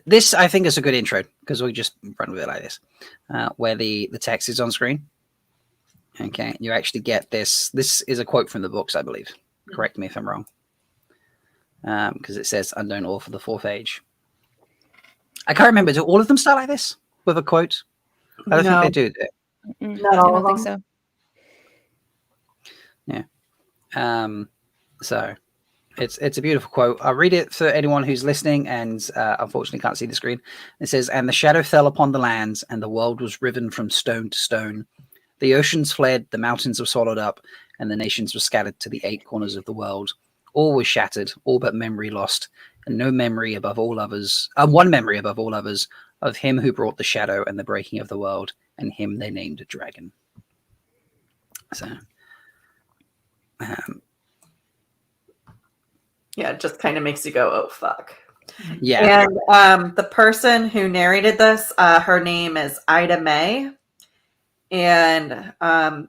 this I think is a good intro because we just run with it like this, where the text is on screen. Okay, you actually get this. This is a quote from the books, I believe. Correct me if I'm wrong. Because it says unknown all for the fourth age. I can't remember. Do all of them start like this with a quote? I don't think they do.
Not all
I
of
don't think
them.
so.
Yeah. So it's a beautiful quote. I'll read it for anyone who's listening and unfortunately can't see the screen. It says, "And the shadow fell upon the lands, and the world was riven from stone to stone. The oceans fled, the mountains were swallowed up, and the nations were scattered to the 8 corners of the world. All was shattered, all but memory lost, and no memory above all others, one memory above all others, of him who brought the shadow and the breaking of the world, and him they named a dragon." So,
yeah, it just kind of makes you go, "Oh fuck."
yeah.
And the person who narrated this, her name is Ida May. And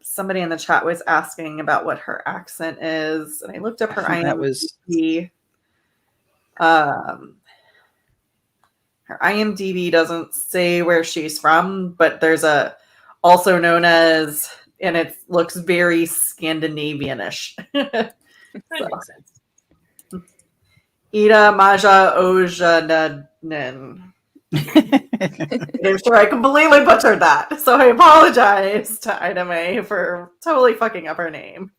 somebody in the chat was asking about what her accent is, and I looked up her IMDb. Her IMDb doesn't say where she's from, but there's a also known as, and it looks very Scandinavianish.
That makes sense.
Ida Maja Ojananen. I'm sure I completely butchered that, so I apologize to Ida May for totally fucking up her name.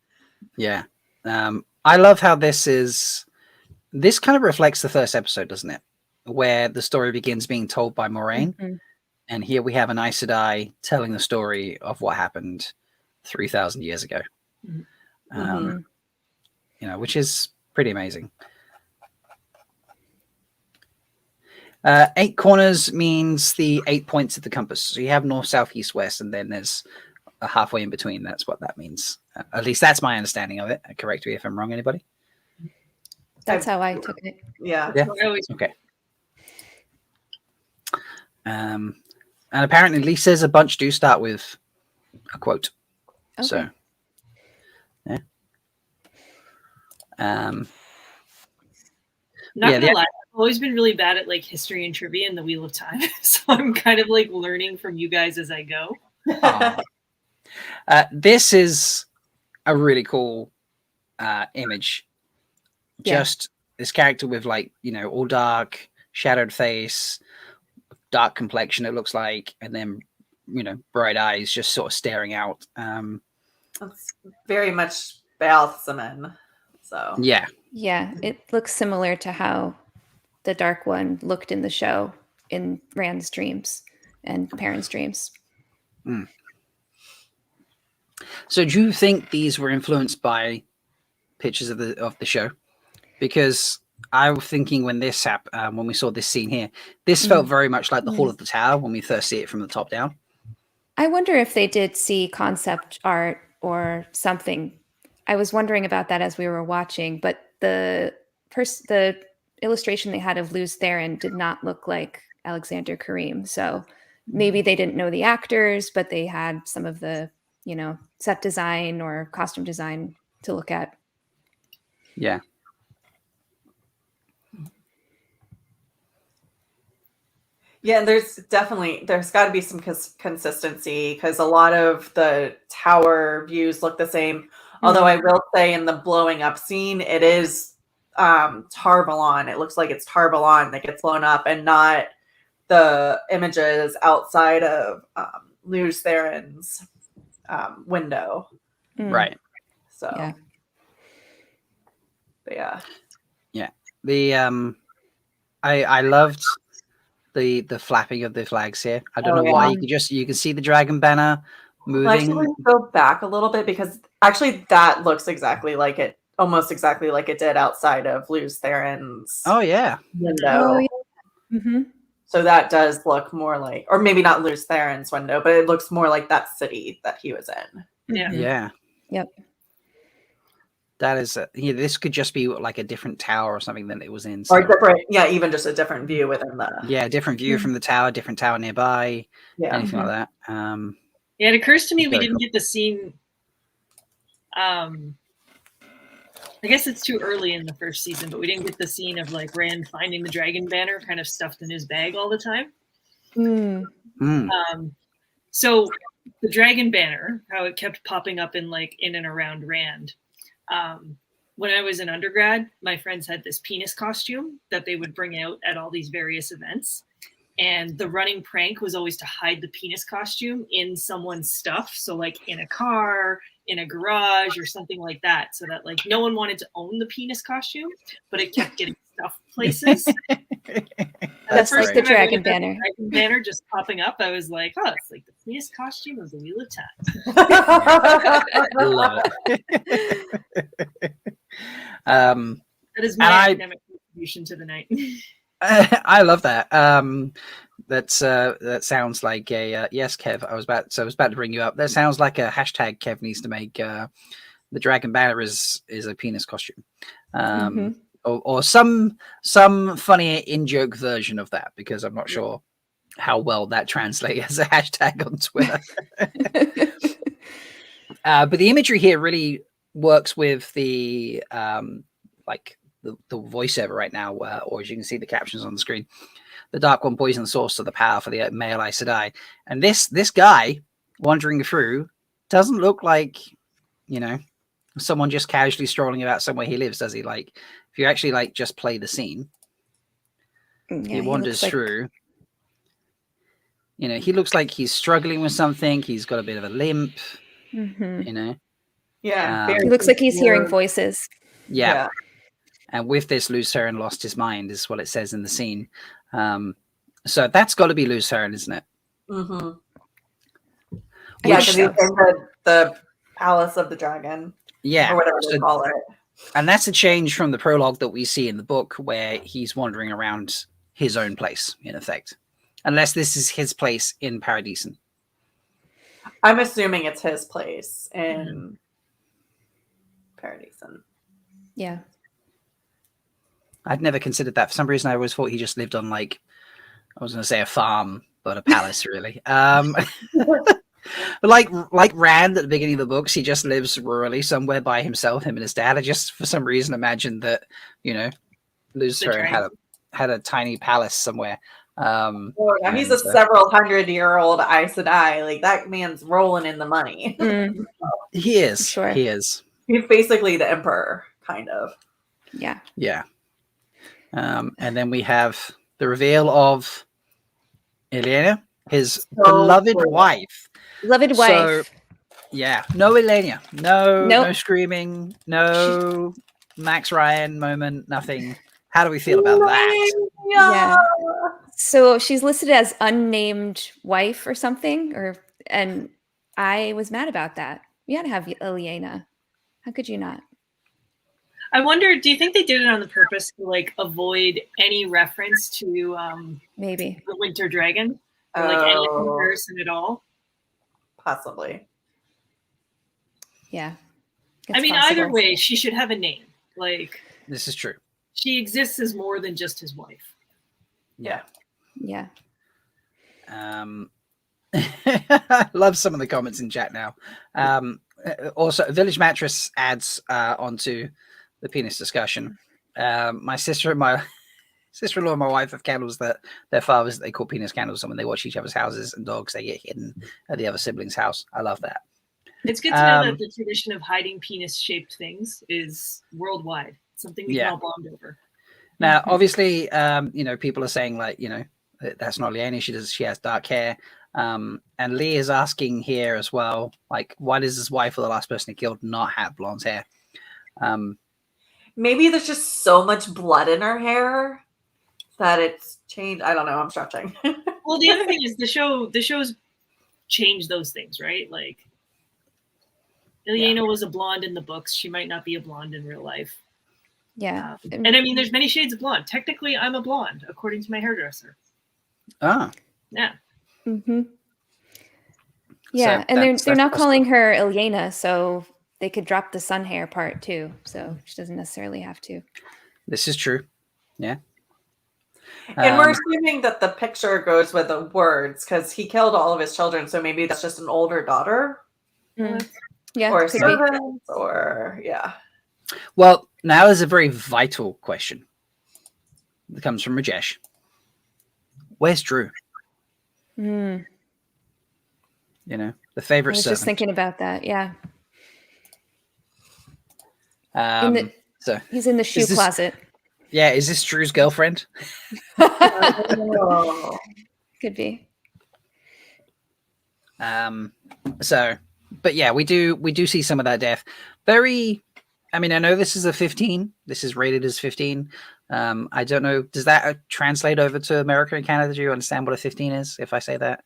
Yeah. I love how this kind of reflects the first episode, doesn't it? Where the story begins being told by Moraine.
Mhm.
And here we have an Aes Sedai telling the story of what happened 3,000 years ago.
Mhm.
You know, which is pretty amazing. 8 corners means the 8 points of the compass. So you have north, south, east, west, and then there's a halfway in between. That's what that means. At least that's my understanding of it. Correct me if I'm wrong, anybody?
That's how I took it.
Yeah.
Yeah.
I always
Okay. And apparently Lisa's a bunch do start with a quote.
Okay.
So, yeah.
Not
Yeah,
gonna lie, I've always been really bad at like history and trivia and the Wheel of Time. So I'm kind of like learning from you guys as I go.
This is a really cool image.
Yeah.
Just this character with like, you know, all dark, shadowed face, dark complexion, it looks like, and then, you know, bright eyes just sort of staring out.
That's very much Balthaman. So
Yeah.
Yeah, it looks similar to how the Dark One looked in the show in Rand's dreams and Perrin's dreams.
So do you think these were influenced by pictures of the show? Because I was thinking when when we saw this scene here, this felt very much like the Hall of the Tower when we first see it from the top down.
I wonder if they did see concept art or something. I was wondering about that as we were watching, but the illustration they had of Luz Theron did not look like Alexander Kareem. So maybe they didn't know the actors, but they had some of the, you know, set design or costume design to look at.
Yeah.
yeah, there's got to be some consistency because a lot of the tower views look the same. Although I will say in the blowing up scene, it is Tarvalon. It looks like it's Tarvalon that gets blown up and not the images outside of Luz Theron's window.
Right.
So
Yeah.
but yeah.
Yeah. The I loved the flapping of the flags here. I don't know why. You can see the dragon banner moving.
Well, actually, go back a little bit because actually that looks exactly like it, almost exactly like it did outside of Luz Theron's
yeah.
window.
Oh, yeah. Mm-hmm.
So that does look more like, or maybe not Luz Theron's window, but it looks more like that city that he was in.
Yeah.
Yeah.
Yep.
That is, this could just be like a different tower or something than it was in. So.
Or different, yeah, even just a different view within the.
Yeah, different view from the tower, different tower nearby,
Yeah.
anything like that.
Yeah, it occurs to me we
Very
didn't
cool.
get the scene. I guess it's too early in the first season, but we didn't get the scene of like Rand finding the dragon banner kind of stuffed in his bag all the time. So the dragon banner, how it kept popping up in and around Rand. When I was an undergrad, my friends had this penis costume that they would bring out at all these various events. And the running prank was always to hide the penis costume in someone's stuff. So like in a car, in a garage or something like that. So that like no one wanted to own the penis costume, but it kept getting stuffed places.
That's like the dragon banner.
Dragon banner just popping up. I was like, oh, it's like the penis costume of the Wheel of Time.
Love it.
That is my academic contribution to the night.
I love that. That sounds like a yes, Kev. I was about to bring you up. That sounds like a hashtag Kev needs to make. The dragon banner is a penis costume, or some funny in joke version of that because I'm not sure how well that translates as a hashtag on Twitter. But the imagery here really works with the the voiceover right now, or as you can see the captions on the screen, the Dark One poison the source of the power for the male Aes Sedai. And this guy wandering through doesn't look like, you know, someone just casually strolling about somewhere he lives, does he? Like, if you actually like just play the scene, he wanders through. You know, he looks like he's struggling with something. He's got a bit of a limp. You know,
Yeah,
he looks like he's hearing voices.
Yeah. And with this, Lucerne lost his mind, is what it says in the scene. So that's got to be Lucerne, isn't it?
Mm-hmm. Yeah, because he's in the Palace of the Dragon.
Yeah.
Or whatever they call it.
And that's a change from the prologue that we see in the book, where he's wandering around his own place, in effect. Unless this is his place in Paradisen.
I'm assuming it's his place in Paradisen.
Yeah.
I'd never considered that. For some reason, I always thought he just lived on, like, I was going to say a farm, but a palace, really. Like Rand at the beginning of the books, he just lives rurally somewhere by himself, him and his dad. I just, for some reason, imagined that, you know, Lucerne had a tiny palace somewhere.
He's a several 100-year-old Aes Sedai. Like, that man's rolling in the money.
He is.
Sure.
He is.
He's basically the emperor, kind of.
Yeah.
Yeah. And then we have the reveal of Elena, his beloved wife.
Beloved wife.
So, yeah. No Elena. No screaming. No Max Ryan moment. Nothing. How do we feel about that?
Yeah. So she's listed as unnamed wife or something, and I was mad about that. You gotta have Elena. How could you not?
I wonder, do you think they did it on the purpose to like avoid any reference to
maybe
the Winter Dragon? Or like any comparison at all?
Possibly.
Yeah.
I mean,
possible.
Either way, she should have a name. Like,
this is true.
She exists as more than just his wife.
Yeah.
Yeah.
I love some of the comments in chat now. Also, Village Mattress adds onto the penis discussion. My sister-in-law and my wife have candles that their fathers they call penis candles, and when they watch each other's houses and dogs, they get hidden at the other sibling's house. I love that.
It's good to know that the tradition of hiding penis-shaped things is worldwide. Something we can all bond over.
Now, obviously, people are saying like, that's not Leigh-A. She has dark hair. And Leigh is asking here as well, like, why does his wife or the last person he killed not have blonde hair?
Maybe there's just so much blood in her hair that it's changed. I don't know. I'm stretching.
Well, the other thing is the shows change those things, right? Like, Ileana was a blonde in the books. She might not be a blonde in real life.
Yeah.
And I mean, there's many shades of blonde. Technically, I'm a blonde, according to my hairdresser.
Ah.
Yeah.
Mm-hmm. Yeah,
So
and they're not calling her Ileana, so they could drop the sun hair part too. So she doesn't necessarily have to.
This is true. Yeah.
And we're assuming that the picture goes with the words because he killed all of his children. So maybe that's just an older daughter.
Mm. Yeah.
Or servants, or yeah.
Well, now is a very vital question. It comes from Rajesh. Where's Drew?
Mm.
The favorite
I was
servant.
just thinking about that. Yeah.
So
he's in the shoe closet.
Yeah, is this Drew's girlfriend?
Oh.
Could be.
But yeah, we do see some of that death. I know this is a 15. This is rated as 15. I don't know. Does that translate over to America and Canada? Do you understand what a 15 is if I say that?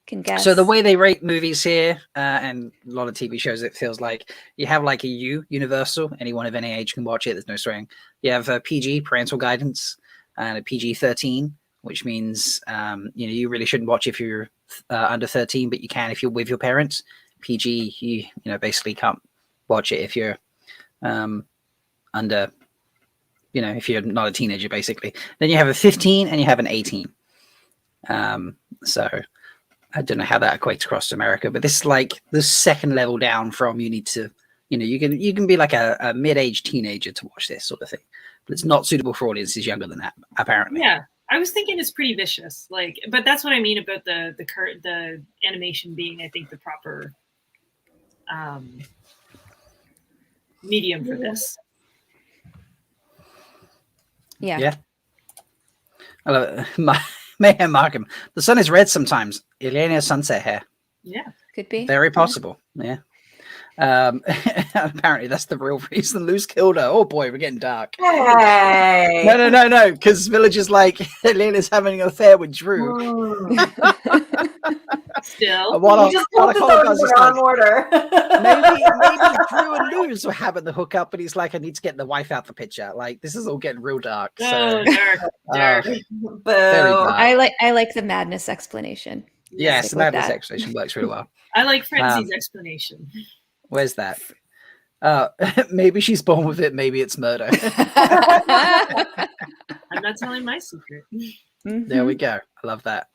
Can guess.
So the way they rate movies here, and a lot of TV shows, it feels like you have like a universal. Anyone of any age can watch it. There's no swearing. You have a PG, parental guidance, and a PG-13, which means you really shouldn't watch if you're under 13, but you can if you're with your parents. PG, you basically can't watch it if you're under, if you're not a teenager, basically. Then you have a 15 and you have an 18. So I don't know how that equates across to America, but this is like the second level down from you need to, you can be like a mid-aged teenager to watch this sort of thing, but it's not suitable for audiences younger than that, apparently.
Yeah. I was thinking it's pretty vicious, like, but that's what I mean about the animation being, I think, the proper medium for this.
Yeah.
Yeah. I love it. Mayhem Markham. The sun is red sometimes. Elena sunset hair.
Yeah.
Could be.
Very possible. Yeah. Apparently that's the real reason Luz killed her. Oh boy, we're getting dark.
Hey.
No, because Villager's like Elena's having an affair with Drew.
Still,
You just put this over in the wrong order.
maybe Drew and Luz were having the hookup, but he's like, I need to get the wife out the picture. Like, this is all getting real dark. So,
dark.
very dark.
I like the madness explanation.
Yes,
Stick
the
with
madness
that.
explanation works really well.
I like Frenzy's explanation.
Where's that? Maybe she's born with it. Maybe it's murder.
I'm not telling my secret.
There we go. I love that.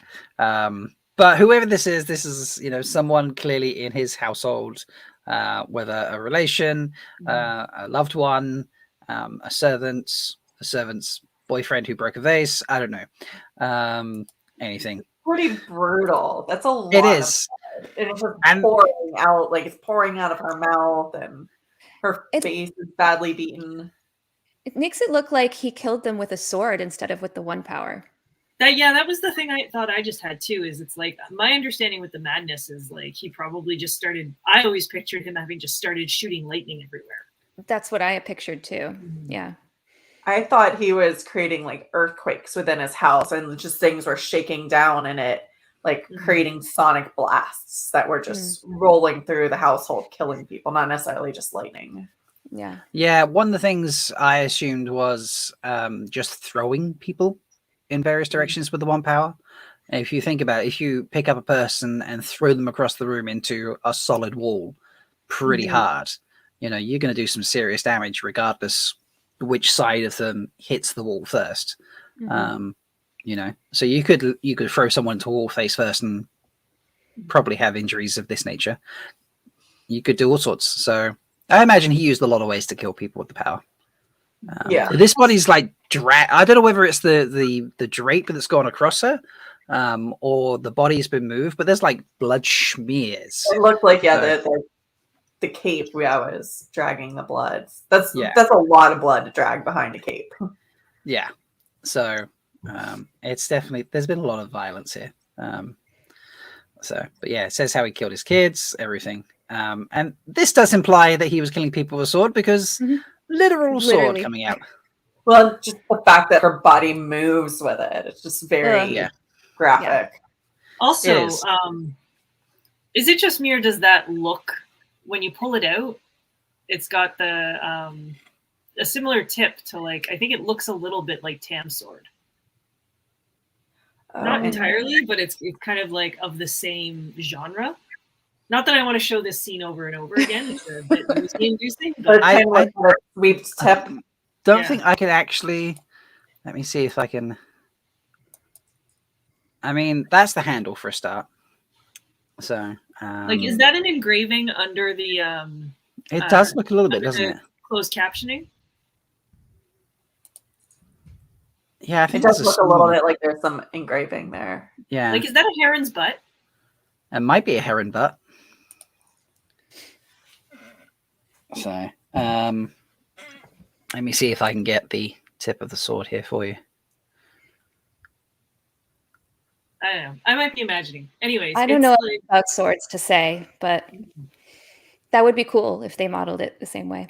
But whoever this is, someone clearly in his household, whether a relation, a loved one, a servant's boyfriend who broke a vase. I don't know. Anything.
Pretty brutal. That's a lot.
It is.
And it's just pouring out, like it's pouring out of her mouth, and her face is badly beaten.
It makes it look like he killed them with a sword instead of with the one power.
That was the thing I thought I just had too, is it's like my understanding with the madness is like he probably just started, I always pictured him having just started shooting lightning everywhere.
That's what I pictured too. Yeah.
I thought he was creating like earthquakes within his house, and just things were shaking down in it, like creating sonic blasts that were just rolling through the household, killing people, not necessarily just lightning.
Yeah.
One of the things I assumed was just throwing people in various directions with the one power. And if you think about it, if you pick up a person and throw them across the room into a solid wall pretty hard, you're going to do some serious damage regardless which side of them hits the wall first. So you could throw someone into a wall face first and probably have injuries of this nature. You could do all sorts. So I imagine he used a lot of ways to kill people with the power. This body's like I don't know whether it's the drape that's gone across her, or the body's been moved, but there's like blood smears.
It looked like the cape was dragging the blood. That's a lot of blood to drag behind a cape.
Yeah. So it's definitely, there's been a lot of violence here. But yeah, it says how he killed his kids, everything. And this does imply that he was killing people with a sword, because literal sword coming out.
Well, just the fact that her body moves with it. It's just very graphic.
Yeah. Also, is it just me, or does that look, when you pull it out, it's got the a similar tip to, like, I think it looks a little bit like Tam's sword. Not entirely, but it's kind of like of the same genre. Not that I want to show this scene over and over again. It's a bit inducing, but
I sweeps tip.
Don't think I could actually. Let me see if I can. I mean, that's the handle for a start. So,
like, is that an engraving under the?
It does look a little bit, doesn't it?
Closed captioning.
Yeah, I think
it does look a little bit like there's some engraving there.
Yeah.
Like, is that a heron's butt?
It might be a heron butt. So, let me see if I can get the tip of the sword here for you.
I don't know. I might be imagining. Anyways,
I don't know about swords to say, but that would be cool if they modeled it the same way.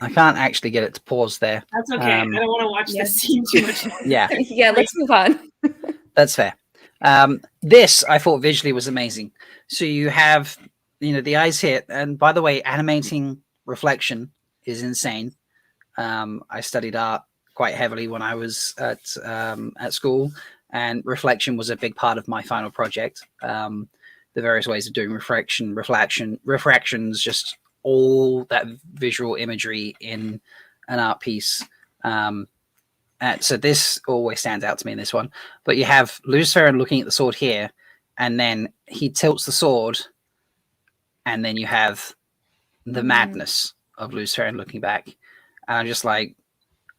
I can't actually get it to pause there.
That's okay. I don't want to watch this scene too much.
Yeah.
Yeah, let's move on.
That's fair. This I thought visually was amazing. So you have, the eyes hit, and by the way, animating reflection is insane. I studied art quite heavily when I was at school, and reflection was a big part of my final project. The various ways of doing refractions, just all that visual imagery in an art piece. So this always stands out to me in this one. But you have Lucifer looking at the sword here, and then he tilts the sword, and then you have the madness of Lucifer looking back. And I'm just like,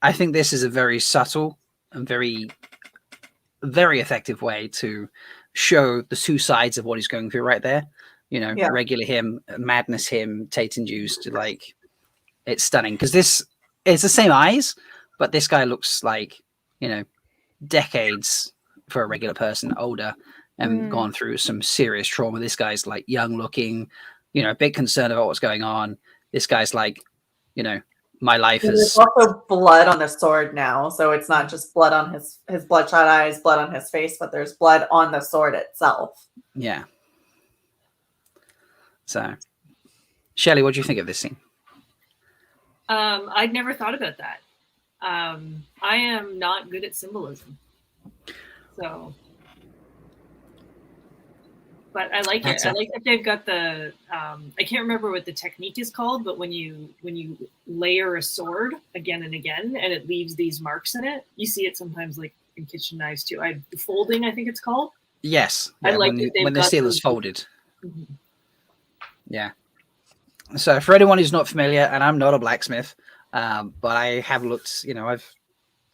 I think this is a very subtle and very very effective way to show the two sides of what he's going through right there. You know,
Yeah.
regular him, madness him, Tate induced. Like, it's stunning because this it's the same eyes, but this guy looks like, you know, decades for a regular person, older, and gone through some serious trauma. This guy's like young looking, you know, a bit concerned about what's going on. This guy's like, you know, my life
And there's
is
also blood on the sword now, so it's not just blood on his bloodshot eyes, blood on his face, but there's blood on the sword itself.
yeah. So, Shelley, what do you think of this scene?
I'd never thought about that. I am not good at symbolism, so. But I like it. I like that they've got the. I can't remember what the technique is called, but when you layer a sword again and again, and it leaves these marks in it, you see it sometimes like in kitchen knives too. Folding, I think it's called.
Yes,
I like
when the steel is
those-
folded.
Mhm.
Yeah. So for anyone who's not familiar, and I'm not a blacksmith, but I have looked. You know, I've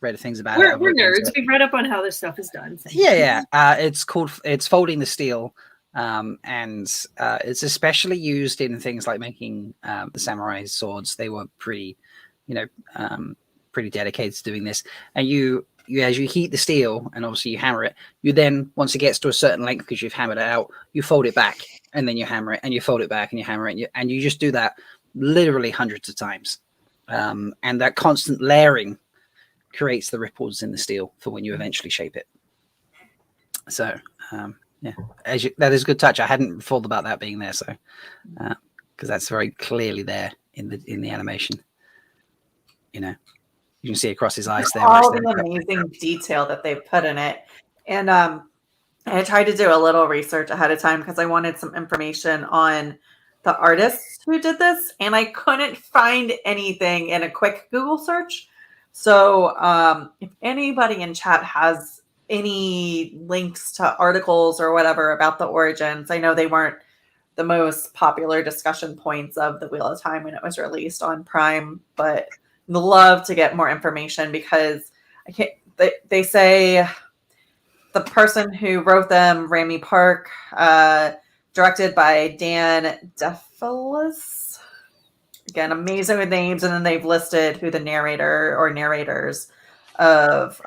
read things about it.
We're nerds. We've read up on how this stuff is done.
Yeah. It's folding the steel. And it's especially used in things like making the samurai swords. They were pretty, you know, pretty dedicated to doing this. And you as you heat the steel and obviously you hammer it, you then, once it gets to a certain length because you've hammered it out, you fold it back and then you hammer it and you fold it back and you hammer it and you just do that literally hundreds of times. And that constant layering creates the ripples in the steel for when you eventually shape it. So, yeah, that is a good touch. I hadn't thought about that being there, so because that's very clearly there in the animation. You know, you can see across his eyes there.
All the amazing detail that they put in it, and I tried to do a little research ahead of time because I wanted some information on the artists who did this, and I couldn't find anything in a quick Google search. So, if anybody in chat has any links to articles or whatever about the origins. I know they weren't the most popular discussion points of the Wheel of Time when it was released on Prime, but I'd love to get more information because I can't. They say the person who wrote them, Rami Park, directed by Dan DeFelice. Again, amazing with names, and then they've listed who the narrator or narrators of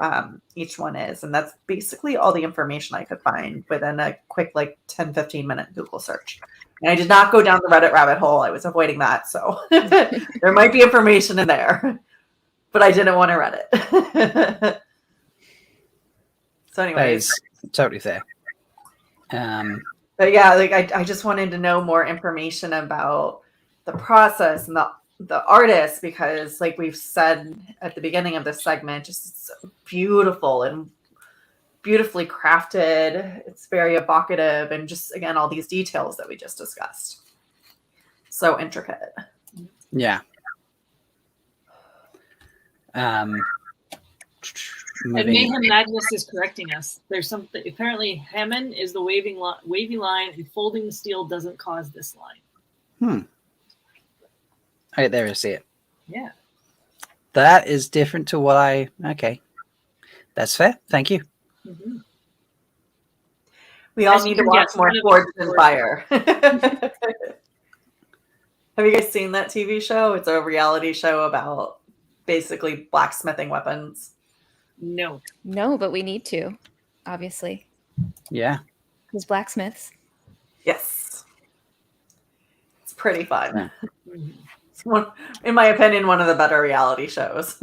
each one is, and that's basically all the information I could find within a quick 10-15 minute Google search. And I did not go down the Reddit rabbit hole. I was avoiding that, so there might be information in there, but I didn't want to read it. So anyways,
that is totally fair.
But yeah, I just wanted to know more information about the process and the artist, because like we've said at the beginning of this segment, just so beautiful and beautifully crafted. It's very evocative, and just again all these details that we just discussed. So intricate.
Yeah.
And Mayhem Madness is correcting us. There's something. Apparently, Hammond is the wavy line, and folding the steel doesn't cause this line.
Right there, I see it.
Yeah.
That is different to what I. Okay, that's fair. Thank you.
Mm-hmm.
We all need to watch more Forged in Fire. Have you guys seen that TV show? It's a reality show about basically blacksmithing weapons.
No,
but we need to, obviously.
Yeah.
Because blacksmiths.
Yes. It's pretty fun.
Yeah.
It's in my opinion, one of the better reality shows.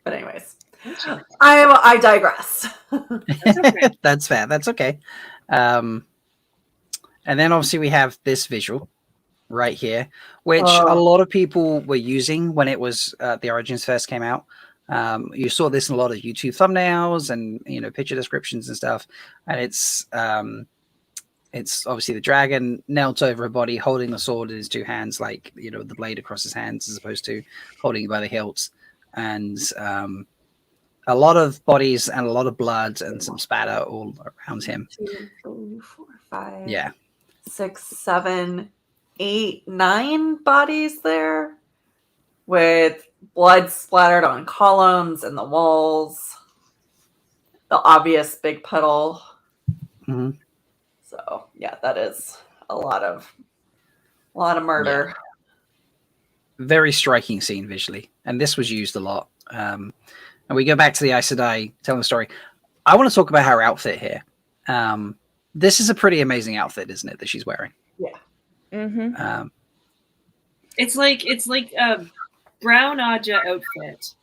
But anyways, I digress.
that's okay.
That's fair. That's okay. And then obviously we have this visual right here, which a lot of people were using when it was the Origins first came out. You saw this in a lot of YouTube thumbnails and picture descriptions and stuff. And it's obviously the dragon knelt over a body, holding the sword in his two hands, like the blade across his hands, as opposed to holding it by the hilt. And a lot of bodies and a lot of blood and some spatter all around him.
2, 3, 4, 5.
Yeah.
6, 7, 8, 9 bodies there, with blood splattered on columns and the walls. the obvious big puddle.
Mhm.
So yeah, that is a lot of murder.
Very striking scene visually, and this was used a lot. And we go back to the Aes Sedai telling the story. I want to talk about her outfit here. This is a pretty amazing outfit, isn't it, that she's wearing?
Yeah.
Mm-hmm.
It's like a brown Aja outfit,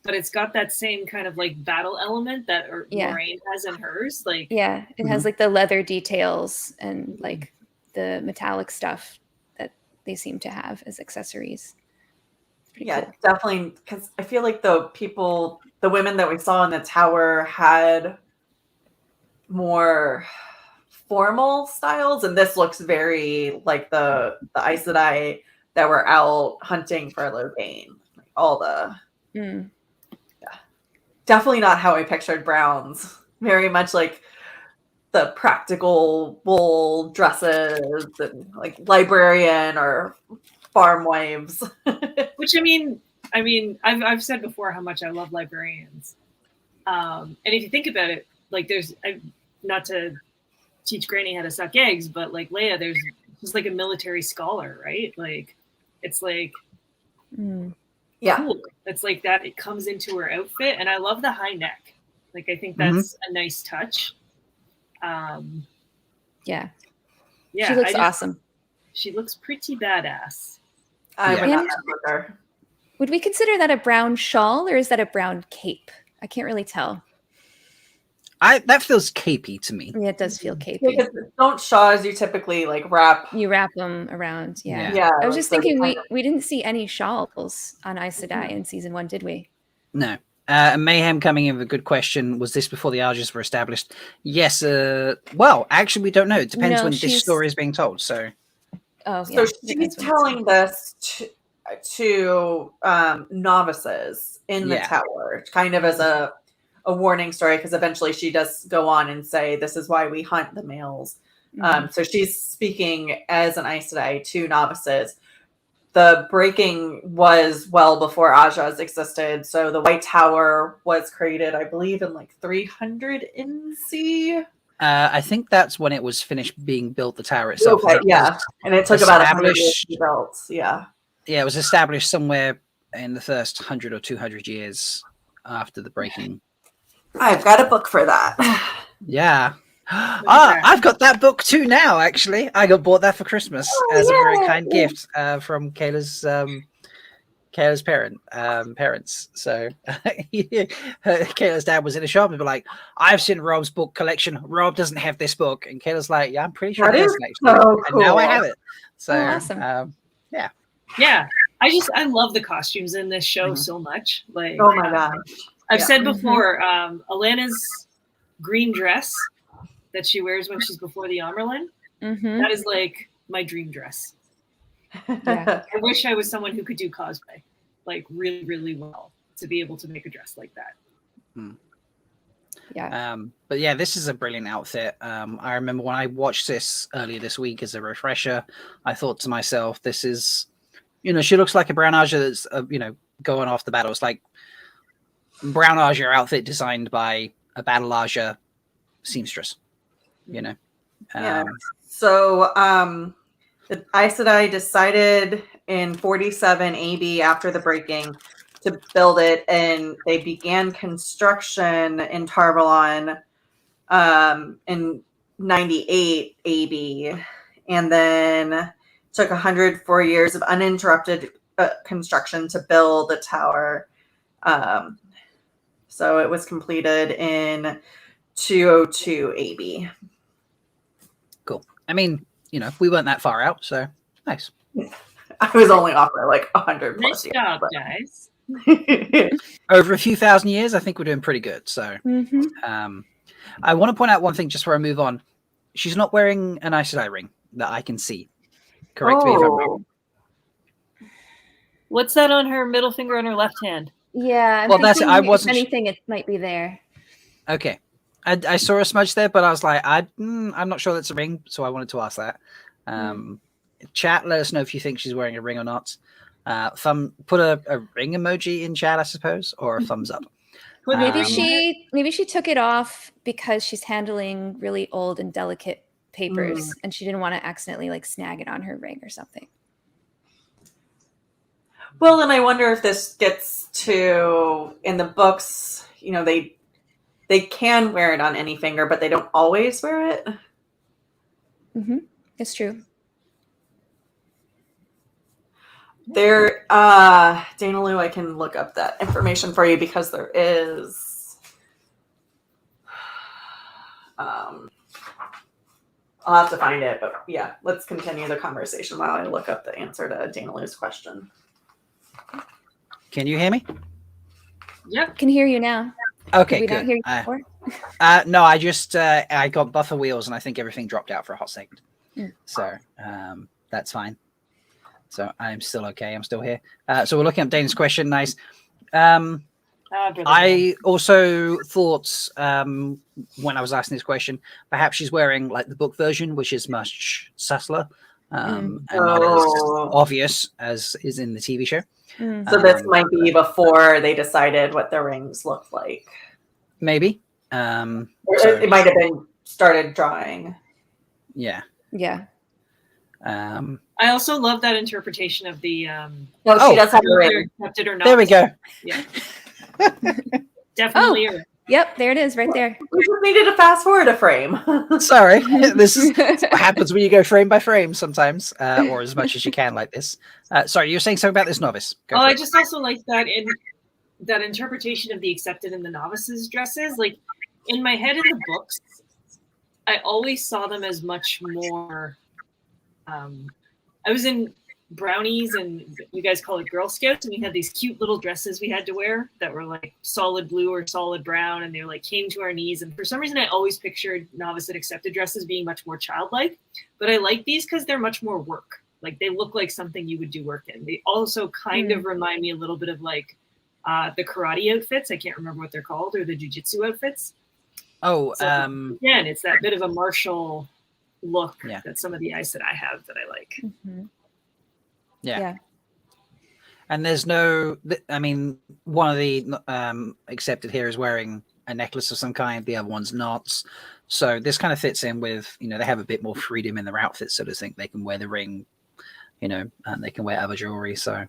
but it's got that same kind of like battle element that Moraine has in hers. Like
it has like the leather details and like the metallic stuff that they seem to have as accessories.
Yeah,
cool.
definitely. Because I feel like the women that we saw in the tower had more formal styles, and this looks very like the Aes Sedai that were out hunting for Loghain. Like all the definitely not how I pictured Browns. Very much like the practical wool dresses and like librarian or farm wives.
which I mean, I've said before how much I love librarians. And if you think about it, like there's not to teach Granny how to suck eggs, but like Leigh-A, there's just like a military scholar, right? Like it's like cool. It's like that. It comes into her outfit, and I love the high neck. Like I think that's a nice touch.
Yeah,
she
looks awesome.
She looks pretty badass.
I would not mess with her.
Would we consider that a brown shawl, or is that a brown cape? I can't really tell.
That feels capey to me.
Yeah, it does feel capey.
Because don't shawls you typically like wrap?
You wrap them around.
Yeah.
I was just thinking we didn't see any shawls on Aes Sedai in season 1, did we?
No. Mayhem coming in with a good question. Was this before the Argys were established? Yes. Well, actually, we don't know. It depends when this story is being told. So.
Oh, yeah.
So she's telling this to novices in the tower, kind of as a warning story, because eventually she does go on and say, this is why we hunt the males. So she's speaking as an Aes Sedai to novices. The breaking was well before Ajas existed. So the White Tower was created, I believe, in like 300 NC.
I think that's when it was finished being built, the tower itself.
Okay, yeah. And it took about 100 years to be built. Yeah.
Yeah, it was established somewhere in the first 100 or 200 years after the breaking.
I've got a book for that.
Yeah. I've got that book too now, actually. I got bought that for Christmas as a very kind gift from Kayla's parents. So Kayla's dad was in a shop and be like, I've seen Rob's book collection. Rob doesn't have this book. And Kayla's like, yeah, I'm pretty sure he doesn't actually.
So cool.
And now I have it. So
awesome.
Yeah.
Yeah. I love the costumes in this show so much. Like,
oh my gosh.
I've said before, Alana's green dress that she wears when she's before the Amerlin, that is like my dream dress. I wish I was someone who could do cosplay like really, really well to be able to make a dress like that.
But yeah, this is a brilliant outfit. I remember when I watched this earlier this week as a refresher, I thought to myself, this is, she looks like a brown Aja that's, going off the battle. It's like brown Aja outfit designed by a battle Aja seamstress,
So the Aes Sedai decided in 47 AB after the breaking to build it, and they began construction in Tarvalon in 98 AB, and then took 104 years of uninterrupted construction to build the tower. So it was completed in 202 AB.
Cool. I mean, we weren't that far out, so nice.
I was only off by like 100 plus
years. Nice job, guys.
Over a few thousand years, I think we're doing pretty good. So I want to point out one thing just before I move on. She's not wearing an Aes Sedai ring that I can see. Correct me if I'm wrong.
What's that on her middle finger on her left hand?
Yeah.
Well, that's it. I wasn't.
If anything, it might be there.
Okay. I saw a smudge there, but I was like, I'm not sure that's a ring, so I wanted to ask that. Chat, let us know if you think she's wearing a ring or not. Put a ring emoji in chat, I suppose, or a thumbs up.
Put
Maybe
the ring
maybe she took it off because she's handling really old and delicate papers, and she didn't want to accidentally like snag it on her ring or something.
Well, and I wonder if this gets to in the books. You know, they can wear it on any finger, but they don't always wear it.
Mm-hmm. It's true.
There, Dana Lou, I can look up that information for you because there is. I'll have to find it, but yeah, let's continue the conversation while I look up the answer to Dana Lou's question.
Can you hear me?
Yep.
Can hear you now.
Okay,
Did we
good.
not hear you before?
No, I just I got buffer wheels and I think everything dropped out for a hot second. So that's fine. So I'm still okay. I'm still here. So we're looking up Dana's question. Nice. I also thought when I was asking this question, perhaps she's wearing like the book version, which is much subtler and not as obvious as is in the TV show.
So this might be before they decided what the rings looked like.
Maybe.
It might have been started drawing.
Yeah.
Yeah.
I also love that interpretation of the
No, she does have a ring.
Accepted or not.
There we go.
Yeah. Definitely a ring.
Yep, there it is, right there.
We just needed to fast forward a frame.
Sorry, this is what happens when you go frame by frame sometimes, or as much as you can like this. Sorry, you're saying something about this novice. Go for
I
it.
just also like that in that interpretation of the accepted and the novices dresses. Like in my head in the books, I always saw them as much more. I was in brownies and you guys call it Girl Scouts, and we had these cute little dresses we had to wear that were like solid blue or solid brown, and they like came to our knees. And for some reason I always pictured novice and accepted dresses being much more childlike, but I like these because they're much more work. Like they look like something you would do work in. They also kind of remind me a little bit of like the karate outfits. I can't remember what they're called, or the jiu-jitsu outfits.
Oh,
again, it's that bit of a martial look
Yeah.
that some of the eyes that I have that I like.
Mm-hmm.
yeah. And there's no, I mean, one of the accepted here is wearing a necklace of some kind. The other one's not. So this kind of fits in with, you know, they have a bit more freedom in their outfits, so to think. They can wear the ring, you know, and they can wear other jewelry. So,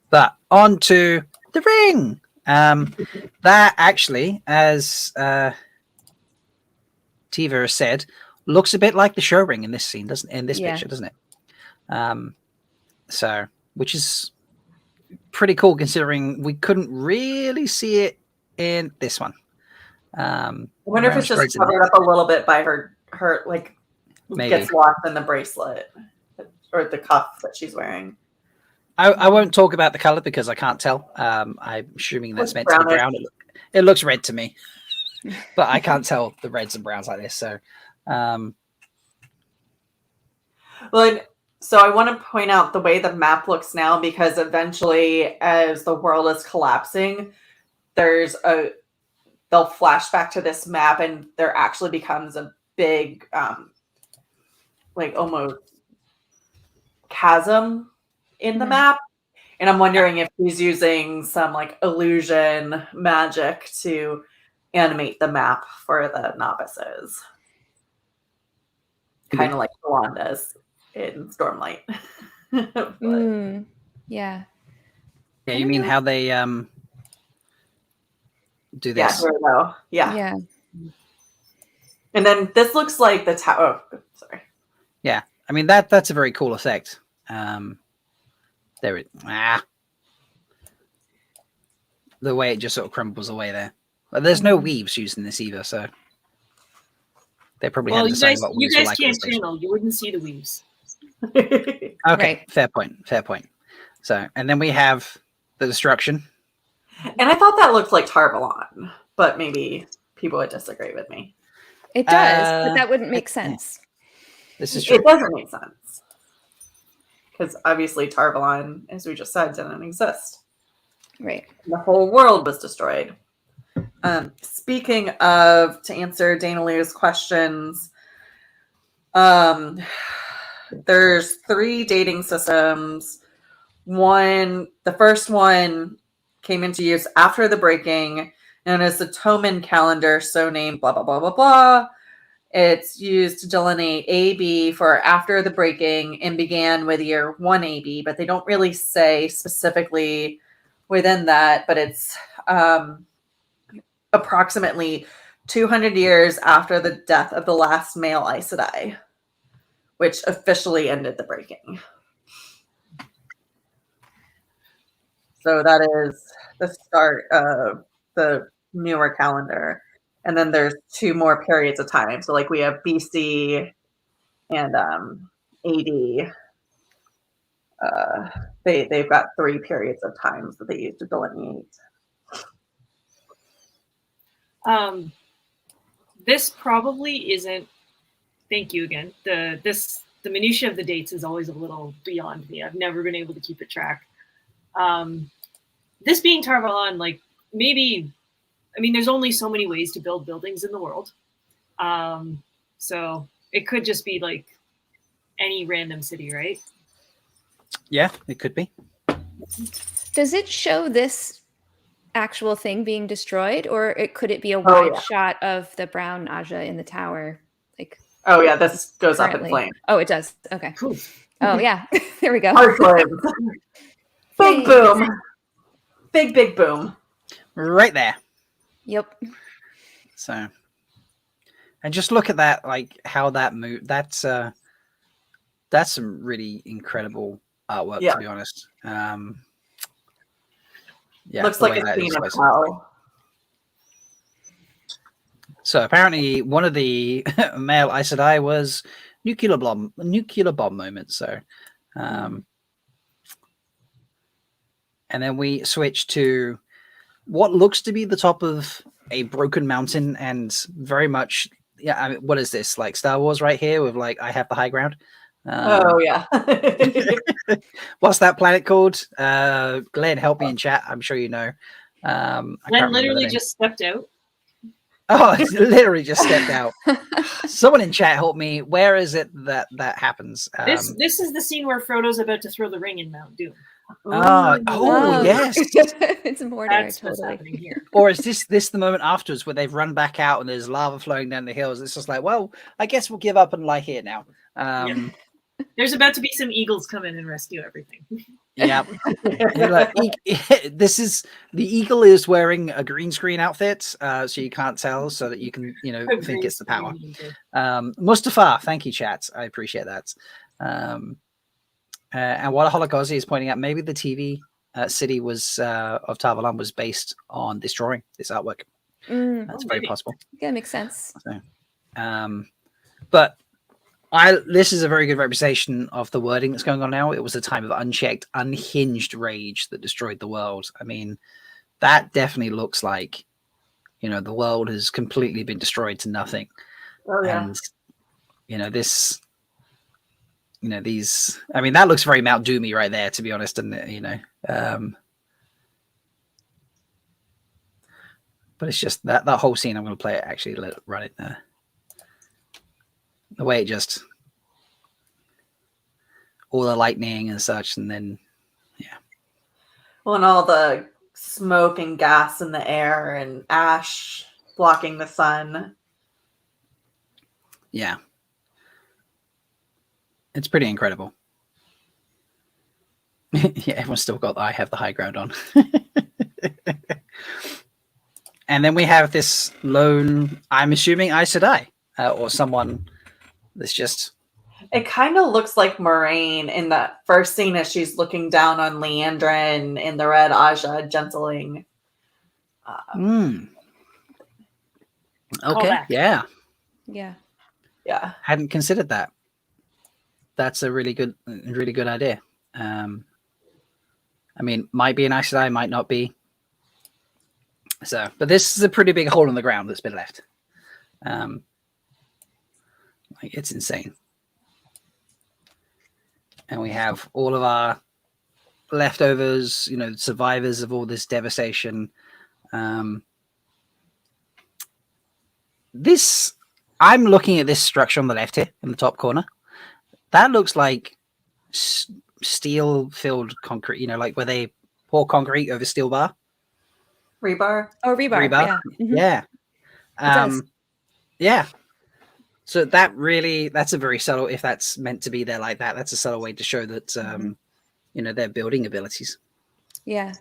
but on to the ring. That actually, as Tiva has said, looks a bit like the show ring in this scene, doesn't in this picture, doesn't it? So, which is pretty cool considering we couldn't really see it in this one.
I wonder if it's just covered up a little bit by her like
Maybe.
Gets lost in the bracelet or the cuff that she's wearing.
I won't talk about the color because I can't tell. I'm assuming that's meant to be brown. It looks red to me, but I can't tell the reds and browns like this. So,
well, so I want to point out the way the map looks now, because eventually, as the world is collapsing, they'll flash back to this map, and there actually becomes a big, like almost chasm in the map. And I'm wondering if he's using some like illusion magic to animate the map for the novices. Kind of like Milan does in Stormlight.
Yeah.
Yeah, you mean how they do this?
Yeah, here we go. Yeah.
Yeah.
And then this looks like the tower. Oh, sorry.
Yeah, I mean that's a very cool effect. The way it just sort of crumbles away there. But there's no weaves used in this either, so they probably had to decide what
you
weaves were
guys
like.
can't channel. You wouldn't see the weaves.
Okay,
Right.
fair point. So, and then we have the destruction.
And I thought that looked like Tarvalon, but maybe people would disagree with me.
It does, but that wouldn't make sense.
This is true.
It doesn't make sense. Because obviously Tarvalon, as we just said, didn't exist.
Right.
The whole world was destroyed. Speaking of, to answer Dana Leo's questions, there's 3 dating systems. The first one came into use after the breaking, known as the Toman calendar, so named blah, blah, blah, blah, blah. It's used to delineate AB for after the breaking and began with year 1 AB, but they don't really say specifically within that, but it's approximately 200 years after the death of the last male Aes Sedai, which officially ended the breaking. So that is the start of the newer calendar. And then there's 2 more periods of time. So like we have BC and AD. They've got 3 periods of times that they use to delineate.
This probably isn't. Thank you again. The minutia of the dates is always a little beyond me. I've never been able to keep it track. This being Tar Valon, like maybe, I mean, there's only so many ways to build buildings in the world. So it could just be like any random city, right?
Yeah, it could be.
Does it show this actual thing being destroyed, or could it be a wide shot of the brown Aja in the tower? Like,
oh yeah, this goes up in
currently.
flames.
Oh, it does. Okay. Oh yeah, there we go.
Hard flames. Big boom. Big boom.
Right there.
Yep.
So, and just look at that, like how that moved. That's some really incredible artwork, to be honest. Yeah,
looks like a scene of hell.
So apparently, one of the male Aes Sedai was nuclear bomb moment. So, and then we switch to what looks to be the top of a broken mountain, and very much, yeah. I mean, what is this, like Star Wars right here with like I have the high ground?
Oh yeah.
What's that planet called? Glenn, help me in chat. I'm sure you know.
Glenn literally just stepped out.
Oh, it literally just stepped out. Someone in chat help me. Where is it that happens?
This is the scene where Frodo's about to throw the ring in Mount Doom.
Oh yes.
It's Mordor.
That's
totally.
what's happening here.
Or is this the moment afterwards where they've run back out and there's lava flowing down the hills? It's just like, well, I guess we'll give up and lie here now.
There's about to be some eagles come in and rescue everything.
Yeah. Like, this is the eagle is wearing a green screen outfit, so you can't tell, so that you can, think it's the power. Mustafa, thank you, chat. I appreciate that. And what Holocaust is pointing out, maybe the TV city was of Tar Valon was based on this drawing, this artwork. That's very possible.
Yeah, makes sense.
So, but this is a very good representation of the wording that's going on now. It was a time of unchecked, unhinged rage that destroyed the world. I mean, that definitely looks like, the world has completely been destroyed to nothing.
Oh yeah.
And, this, these, I mean, that looks very Mount Doomy right there, to be honest. And, but it's just that whole scene. I'm going to play it, actually, let it run it there. The way it just all the lightning and such, and then
well, and all the smoke and gas in the air and ash blocking the sun.
Yeah, it's pretty incredible. Yeah, everyone's still got I have the high ground on. And then we have this lone, I'm assuming Aes Sedai, or someone that's just...
It kind of looks like Moraine in that first scene as she's looking down on Leandra and in the red Aja gentling.
Okay, yeah.
Yeah.
Hadn't considered that. That's a really good idea. I mean, might be an Aes Sedai, might not be. So, but this is a pretty big hole in the ground that's been left. Like, it's insane. And we have all of our leftovers, survivors of all this devastation. I'm looking at this structure on the left here in the top corner. That looks like steel-filled concrete, like where they pour concrete over steel bar.
Rebar.
Oh, rebar.
Rebar.
Yeah. Mhm.
Yeah.
does.
Yeah. So that's a very subtle, if that's meant to be there like that, that's a subtle way to show that, their building abilities.
Yeah.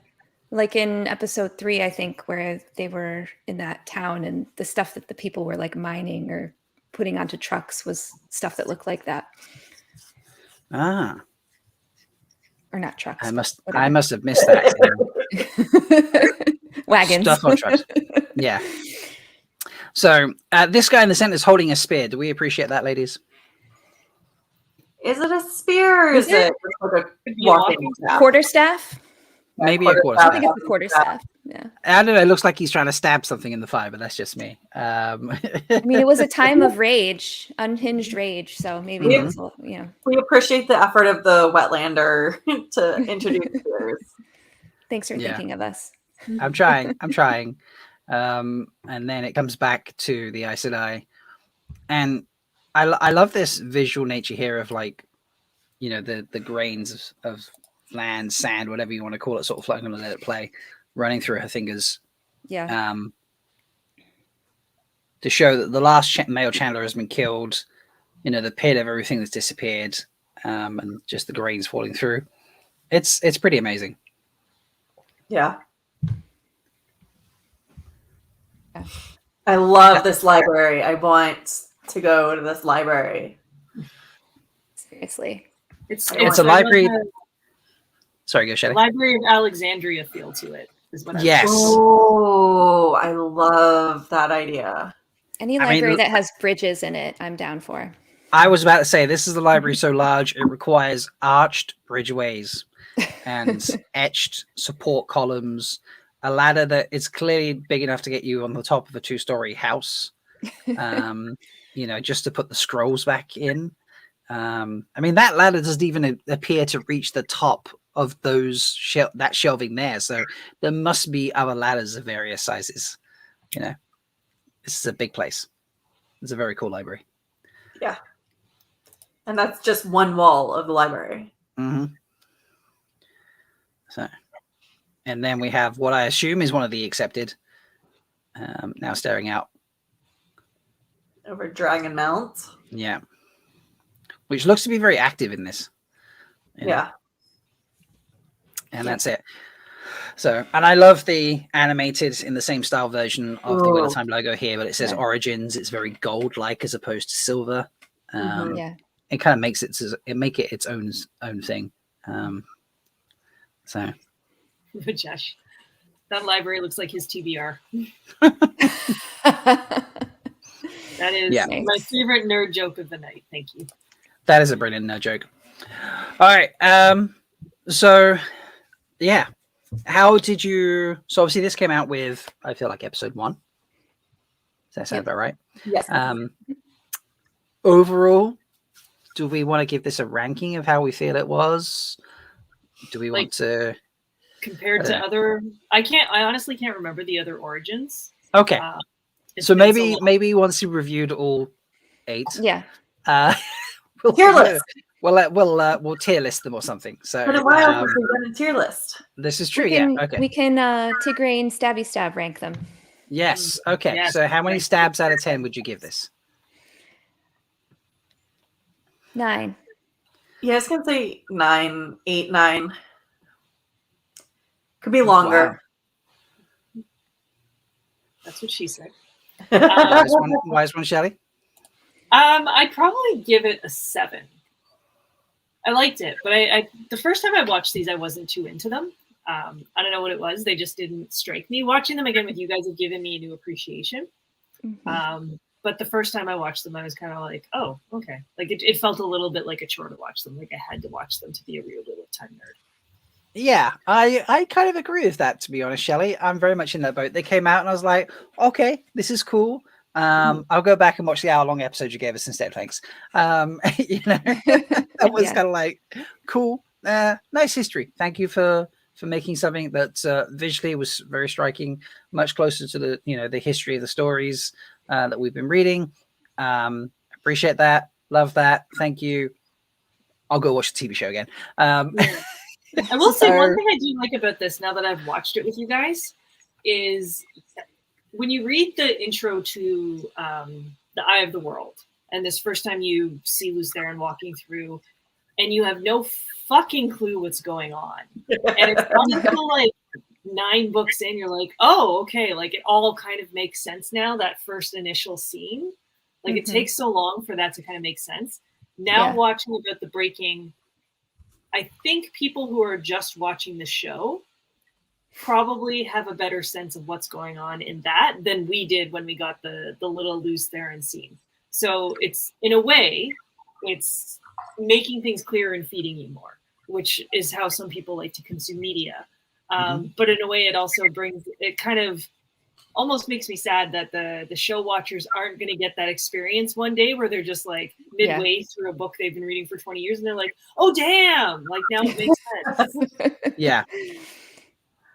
Like in episode 3, I think, where they were in that town and the stuff that the people were like mining or putting onto trucks was stuff that looked like that.
Ah,
Or not trucks.
I must
whatever.
have missed that.
Wagons.
Stuff on trucks. Yeah. So this guy in the center is holding a spear. Do we appreciate that, ladies?
Is it a spear? Or
Is
is
it?
it like a
Could be a
walking staff?
Quarterstaff?
Maybe
quarter
a quarter
I
staff.
think
staff.
it's a quarterstaff. Yeah.
I don't know. It looks like he's trying to stab something in the fire, but that's just me.
I mean, it was a time of rage, unhinged rage. So maybe it was,
We appreciate the effort of the Wetlander to introduce spears.
Thanks for
Yeah.
thinking of us.
I'm trying. And then it comes back to the Aes Sedai. And I love this visual nature here of like, the grains of land, sand, whatever you want to call it, sort of floating on the let it play, running through her fingers.
Yeah.
To show that the last male Chandler has been killed, the pit of everything that's disappeared, and just the grains falling through. It's pretty amazing.
Yeah. I love this library. I want to go to this library.
Seriously.
It's
a library. Sorry, go, Shelly.
Library of Alexandria feel to it. Is what
Yes.
Oh, I love that idea.
Any library that has bridges in it, I'm down for.
I was about to say, this is the library so large, it requires arched bridgeways and etched support columns, a ladder that is clearly big enough to get you on the top of a 2-story house, just to put the scrolls back in. That ladder doesn't even appear to reach the top of that shelving there. So there must be other ladders of various sizes. This is a big place. It's a very cool library.
Yeah. And that's just one wall of the library.
Mm-hmm. So, and then we have what I assume is one of the accepted. Now staring out
Over Dragon Mount.
Yeah. Which looks to be very active in this.
Yeah.
And that's it. So, and I love the animated in the same style version of the Wheel of Time logo here, but it says Origins. It's very gold-like as opposed to silver. It kind of makes it its own thing. So,
Josh, that library looks like his TBR. That is my favorite nerd joke of the night. Thank you.
That is a brilliant nerd joke. All right. So, yeah. How did you... So, obviously, this came out with, I feel like, episode 1. Does that sound about right?
Yes.
Overall, do we want to give this a ranking of how we feel it was? Do we want to...
Compared to other... I honestly can't remember the other Origins.
Okay. So maybe once you reviewed all 8...
Yeah.
Tier list.
We'll tier list them or something. So
But a while since we've done a tier list.
This is true. Okay.
We can Tigraine stabby stab rank them.
Yes. Okay.
Yes.
So how many stabs out of 10 would you give this?
9.
Yeah, I was gonna say 9, 8, 9. Could be longer.
Wow.
That's what she said.
Wise one, Shelly?
I'd probably give it a 7. I liked it, but I the first time I watched these, I wasn't too into them. I don't know what it was. They just didn't strike me. Watching them again with you guys have given me a new appreciation.
Mm-hmm.
But the first time I watched them, I was kind of like, oh, okay. Like it felt a little bit like a chore to watch them. Like I had to watch them to be a real Wheel of Time nerd.
Yeah, I kind of agree with that, to be honest, Shelly. I'm very much in that boat. They came out and I was like, okay, this is cool. I'll go back and watch the hour-long episode you gave us instead, thanks. That was kind of like, cool. Nice history. Thank you for making something that visually was very striking, much closer to the history of the stories that we've been reading. Appreciate that. Love that. Thank you. I'll go watch the TV show again.
I will say one thing I do like about this now that I've watched it with you guys is when you read the intro to The Eye of the World, and this first time you see Leigh Therin walking through, and you have no fucking clue what's going on. And it's not until like 9 books in, you're like, oh, okay, like it all kind of makes sense now, that first initial scene. Like it takes so long for that to kind of make sense. Now watching about the breaking, I think people who are just watching the show probably have a better sense of what's going on in that than we did when we got the little Leigh Therin scene. So it's, in a way, it's making things clearer and feeding you more, which is how some people like to consume media. But in a way, it also it kind of almost makes me sad that the show watchers aren't going to get that experience one day where they're just like midway through a book they've been reading for 20 years and they're like, oh, damn, like now it makes sense.
Yeah.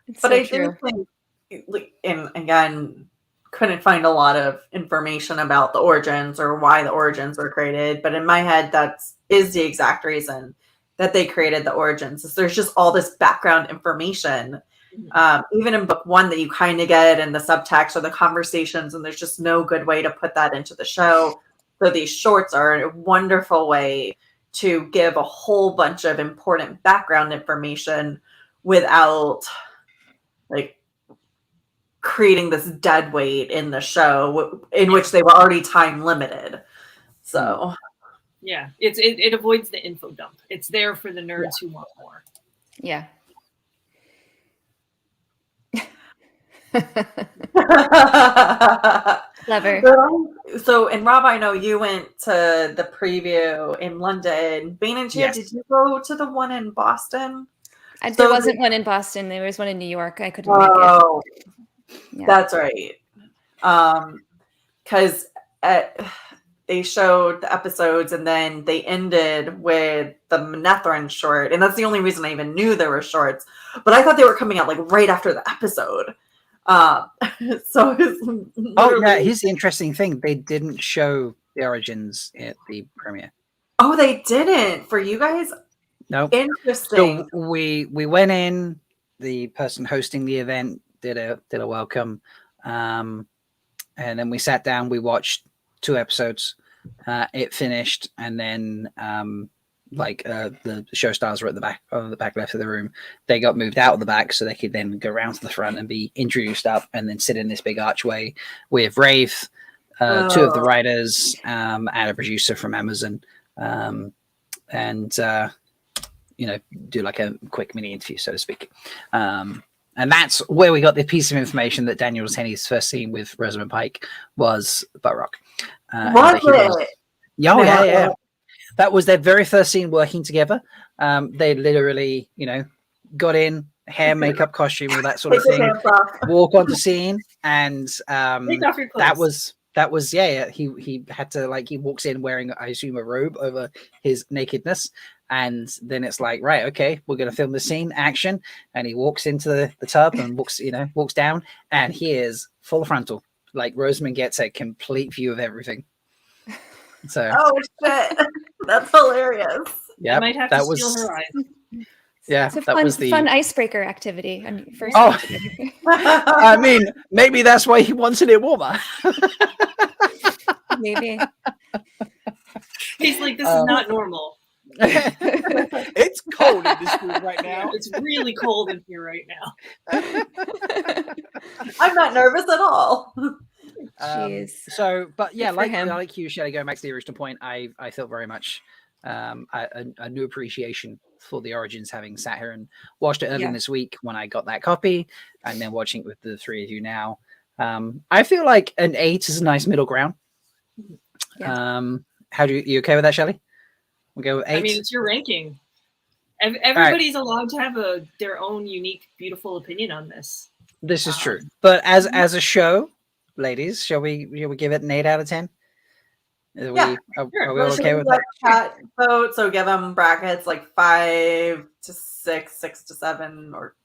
But so I do think, and again, couldn't find a lot of information about the origins or why the origins were created. But in my head, that is the exact reason that they created the origins. Is there's just all this background information, even in book 1 that you kind of get in the subtext or the conversations, and there's just no good way to put that into the show. So these shorts are a wonderful way to give a whole bunch of important background information without like creating this dead weight in the show in which they were already time limited. So
yeah, it avoids the info dump. It's there for the nerds who want more.
Yeah. Clever.
So, and Rob, I know you went to the preview in London. Bain&Chiad, did you go to the one in Boston?
There wasn't one in Boston. There was one in New York. I couldn't make it. Yeah.
That's right. Because they showed the episodes and then they ended with the Melindhra short. And that's the only reason I even knew there were shorts. But I thought they were coming out like right after the episode. So
here's the interesting thing. They didn't show the origins at the premiere.
Oh, they didn't? For you guys?
No.
Interesting.
So we went in, the person hosting the event did a welcome. And then we sat down, we watched 2 episodes. It finished, and then the show stars were at the back left of the room. They got moved out of the back so they could then go around to the front and be introduced up, and then sit in this big archway with Rafe, 2 of the writers, and a producer from Amazon, and do like a quick mini interview, so to speak. And that's where we got the piece of information that Daniel Tenney's first scene with Rosamund Pike was butt rock.
Was it?
Yeah. That was their very first scene working together. They literally, got in, hair, makeup, costume, all that sort of thing, walk onto scene, and that was he had to, he walks in wearing, I assume, a robe over his nakedness. And then it's like, right, okay, we're going to film the scene, action. And he walks into the tub and walks down, and he is full frontal. Like Rosamund gets a complete view of everything. So,
oh shit, that's hilarious.
Yeah,
might have to steal her eyes.
Yeah,
it's a fun icebreaker activity. First
I mean, maybe that's why he wanted it warmer.
Maybe
he's like, this is not normal.
It's cold in this room right now.
It's really cold in here right now.
I'm not nervous at all.
Jeez.
But yeah, like you, Shelley, going back to the original point, I felt very much a new appreciation for the origins, having sat here and watched it earlier this week when I got that copy, and then watching it with the 3 of you now. I feel like an 8 is a nice middle ground. Yeah. You okay with that, Shelley? We'll go with 8.
I mean, it's your ranking. Everybody's allowed to have their own unique, beautiful opinion on this.
This is true. But as a show, ladies, shall we give it an 8 out of 10? Are we all okay with that?
Chat vote, so give them brackets like 5 to 6, 6 to 7, or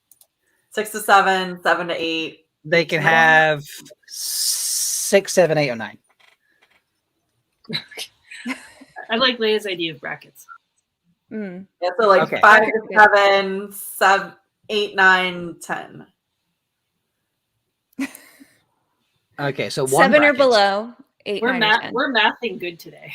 6 to 7, 7 to 8.
They can have 6, 7, 8, or 9.
I like Leigh-A's idea of brackets.
Yeah, so like 5 to 7, 8, 9, 10.
Okay, so one
7 or
bracket.
below, 8,
We're
9, or 10.
we're mathing good today.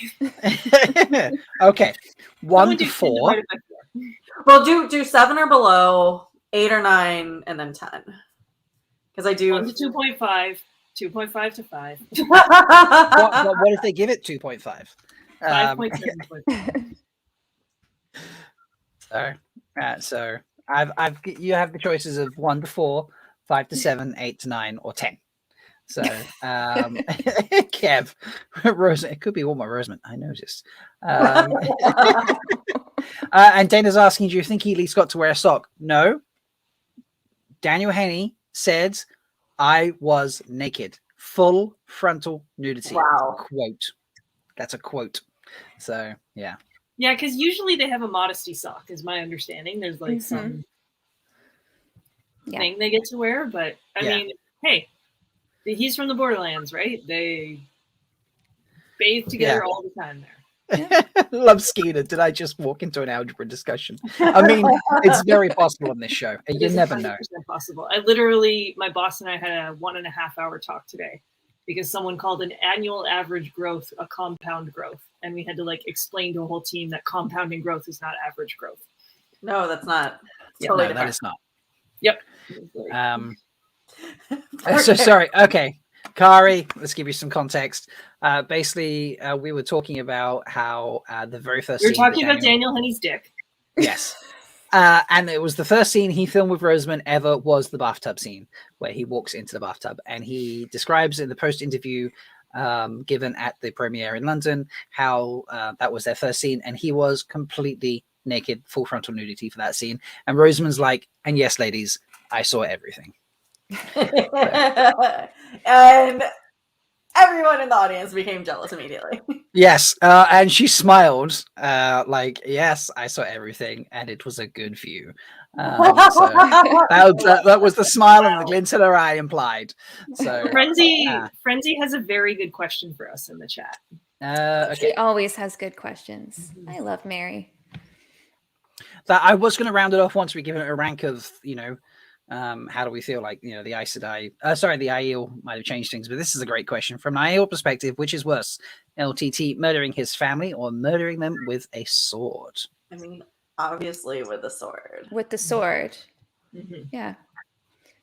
Okay, 1
Someone
to
do 10
4.
divided by 4.
Well, do 7 or below, 8 or 9, and then 10. Because I do
1 to 2.5, 2.5 to 5,
What if they give it 2.5?
5.7.
So you have the choices of 1 to 4, 5 to 7, 8 to 9, or 10. So Kev, Rose, it could be all my Rosamund, I noticed. And Dana's asking, do you think he at least got to wear a sock? No. Daniel Henney said, I was naked. Full frontal nudity.
Wow.
Quote. That's a quote. So, yeah.
Yeah, because usually they have a modesty sock, is my understanding. There's like some thing they get to wear, but I mean, hey, he's from the Borderlands, right? They bathe together all the time there.
Love Skeeter. Did I just walk into an algebra discussion? I mean, it's very possible on this show. You never know.
Possible. I literally, my boss and I had a 1.5 hour talk today because someone called an annual average growth a compound growth, and we had to like explain to a whole team that compounding growth is not average growth.
No, that's not.
Totally no, that is not.
Yep.
So sorry. Okay, Kari, let's give you some context. Basically, we were talking about how the very first.
We're talking about Daniel Henney's dick.
Yes. And it was the first scene he filmed with Rosamund ever was the bathtub scene where he walks into the bathtub, and he describes in the post interview given at the premiere in London how that was their first scene, and he was completely naked, full frontal nudity for that scene. And Rosamund's like, and yes, ladies, I saw everything.
And everyone in the audience became jealous immediately.
Yes, and she smiled like, yes, I saw everything, and it was a good view. So that was the smile and the glint in her eye implied. So
Frenzy has a very good question for us in the chat.
Okay.
She always has good questions. I love Mary.
That I was going to round it off once we give it a rank of, how do we feel like, the Aes Sedai, the Aiel might have changed things, but this is a great question. From an Aiel perspective, which is worse, LTT murdering his family or murdering them with a sword?
I mean, obviously with a sword.
With the sword. Mm-hmm. Yeah.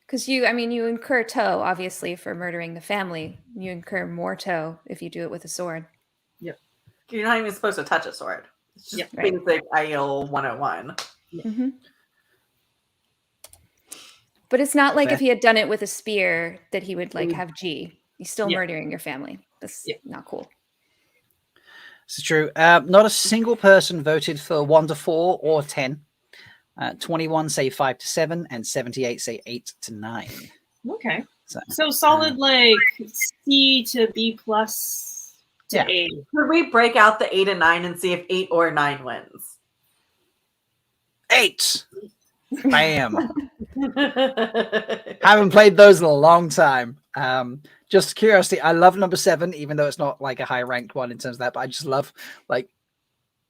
Because you incur tow, obviously, for murdering the family. You incur more tow if you do it with a sword.
Yep.
You're not even supposed to touch a sword. It's just basic Aiel 101.
Mm-hmm. But it's not like if he had done it with a spear that he would have G. He's still murdering your family. That's not cool.
This is true. Not a single person voted for 1 to 4 or 10. 21 say 5 to 7, and 78 say 8 to 9.
Okay. So solid C to B plus to A.
Could we break out the 8 and 9 and see if 8 or 9 wins?
8. Bam. Haven't played those in a long time. Just curiosity, I love number 7, even though it's not like a high ranked one in terms of that, but I just love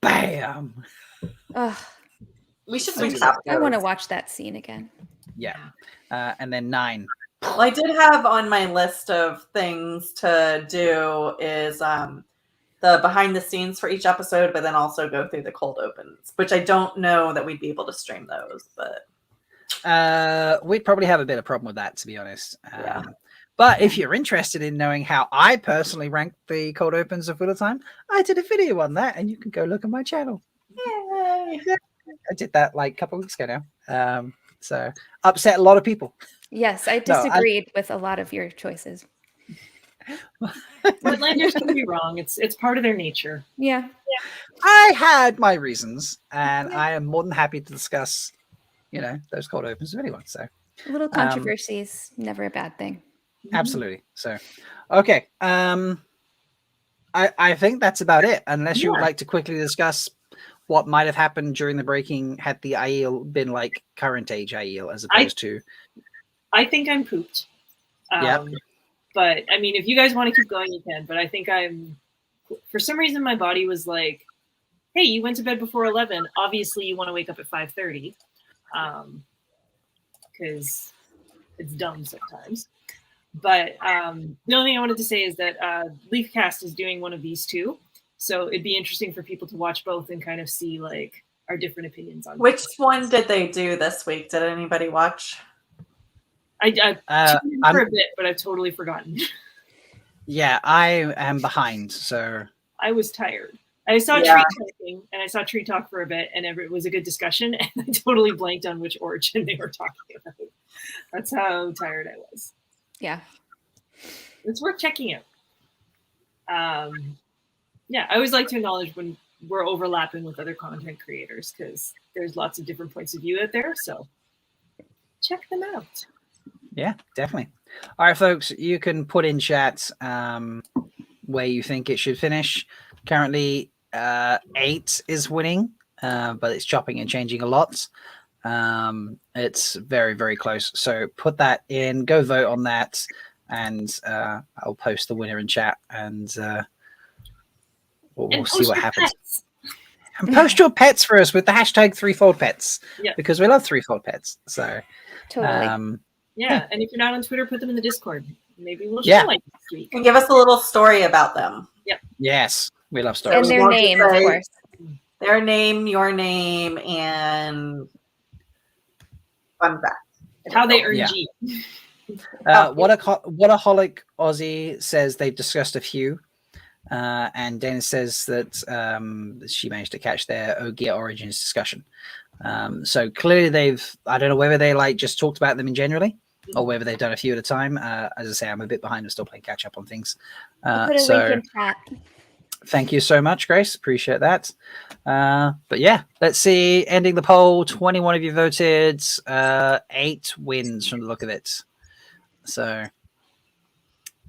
bam.
We should
I want to watch that scene again.
Yeah. And then 9.
Well, I did have on my list of things to do is the behind the scenes for each episode, but then also go through the cold opens, which I don't know that we'd be able to stream those, but
we'd probably have a bit of problem with that, to be honest. But if you're interested in knowing how I personally rank the cold opens of Wheel of Time, I did a video on that, and you can go look at my channel. Yay! I did that a couple of weeks ago now. So upset a lot of people.
Yes, I disagreed with a lot of your choices.
Wetlanders can be wrong. It's part of their nature.
Yeah.
I had my reasons, and I am more than happy to discuss, those cold opens with anyone. So
a little controversy is never a bad thing.
Absolutely. So, okay. I think that's about it. Unless you would like to quickly discuss what might have happened during the breaking had the Aiel been like current age Aiel as opposed to.
I think I'm pooped. But I mean, if you guys want to keep going, you can. But I think for some reason, my body was like, "Hey, you went to bed before 11. Obviously, you want to wake up at 5:30, because it's dumb sometimes." But the only thing I wanted to say is that Leafcast is doing one of these too. So it'd be interesting for people to watch both and kind of see like our different opinions on
Which one did they do this week? Did anybody watch?
I tuned in for a bit, but I've totally forgotten.
Yeah, I am behind, so
I was tired. I saw Tree Talking, and I saw Tree Talk for a bit, and it was a good discussion, and I totally blanked on which origin they were talking about. That's how tired I was.
Yeah.
It's worth checking out. Yeah, I always like to acknowledge when we're overlapping with other content creators because there's lots of different points of view out there. So check them out.
Yeah, definitely. All right, folks, you can put in chat where you think it should finish. Currently, 8 is winning, but it's chopping and changing a lot. It's very, very close. So put that in, go vote on that, and I'll post the winner in chat, and we'll see what happens.
Pets.
And post your pets for us with the hashtag threefold pets, because we love threefold pets. So
totally.
Yeah, and if you're not on Twitter, put them in the Discord. Maybe we'll share like next week.
And give us a little story about them.
Yep.
Yes, we love stories.
And their name, of course.
Their name, your name, and fun fact.
How they earn G.
What a holic Aussie says they've discussed a few. And Dana says that she managed to catch their Ogier Origins discussion. So clearly I don't know whether they like just talked about them in generally or whether they've done a few at a time. As I say, I'm a bit behind. I'm still playing catch up on things.
Put a link in chat.
Thank you so much, Grace. Appreciate that. But yeah, let's see. Ending the poll, 21 of you voted. 8 wins from the look of it. So...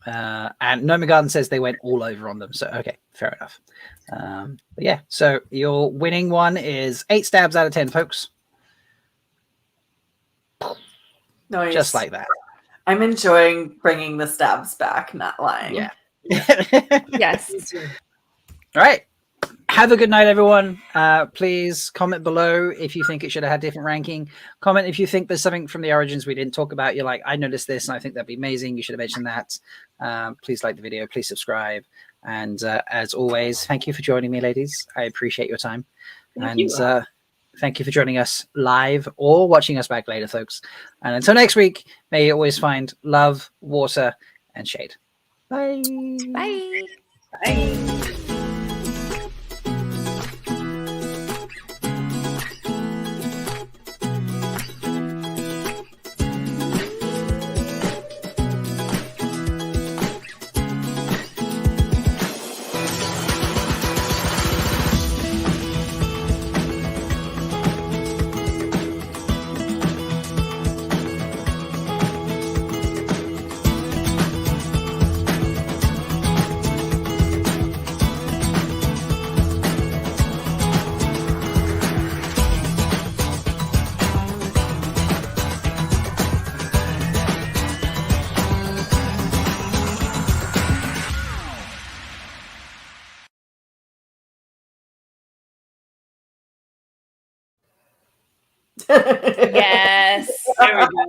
and Noma Garden says they went all over on them. So, okay, fair enough. But yeah, so your winning one is 8 stabs out of 10, folks.
Nice.
Just like that.
I'm enjoying bringing the stabs back, not lying.
Yeah.
Yes.
All right. Have a good night, everyone. Please comment below if you think it should have had different ranking. Comment if you think there's something from the Origins we didn't talk about. You're like, I noticed this and I think that'd be amazing. You should have mentioned that. Please like the video. Please subscribe. And as always, thank you for joining me, ladies. I appreciate your time. Thank you for joining us live or watching us back later, folks. And until next week, may you always find love, water, and shade. Bye.
Bye.
Bye.
Yes.
There we go.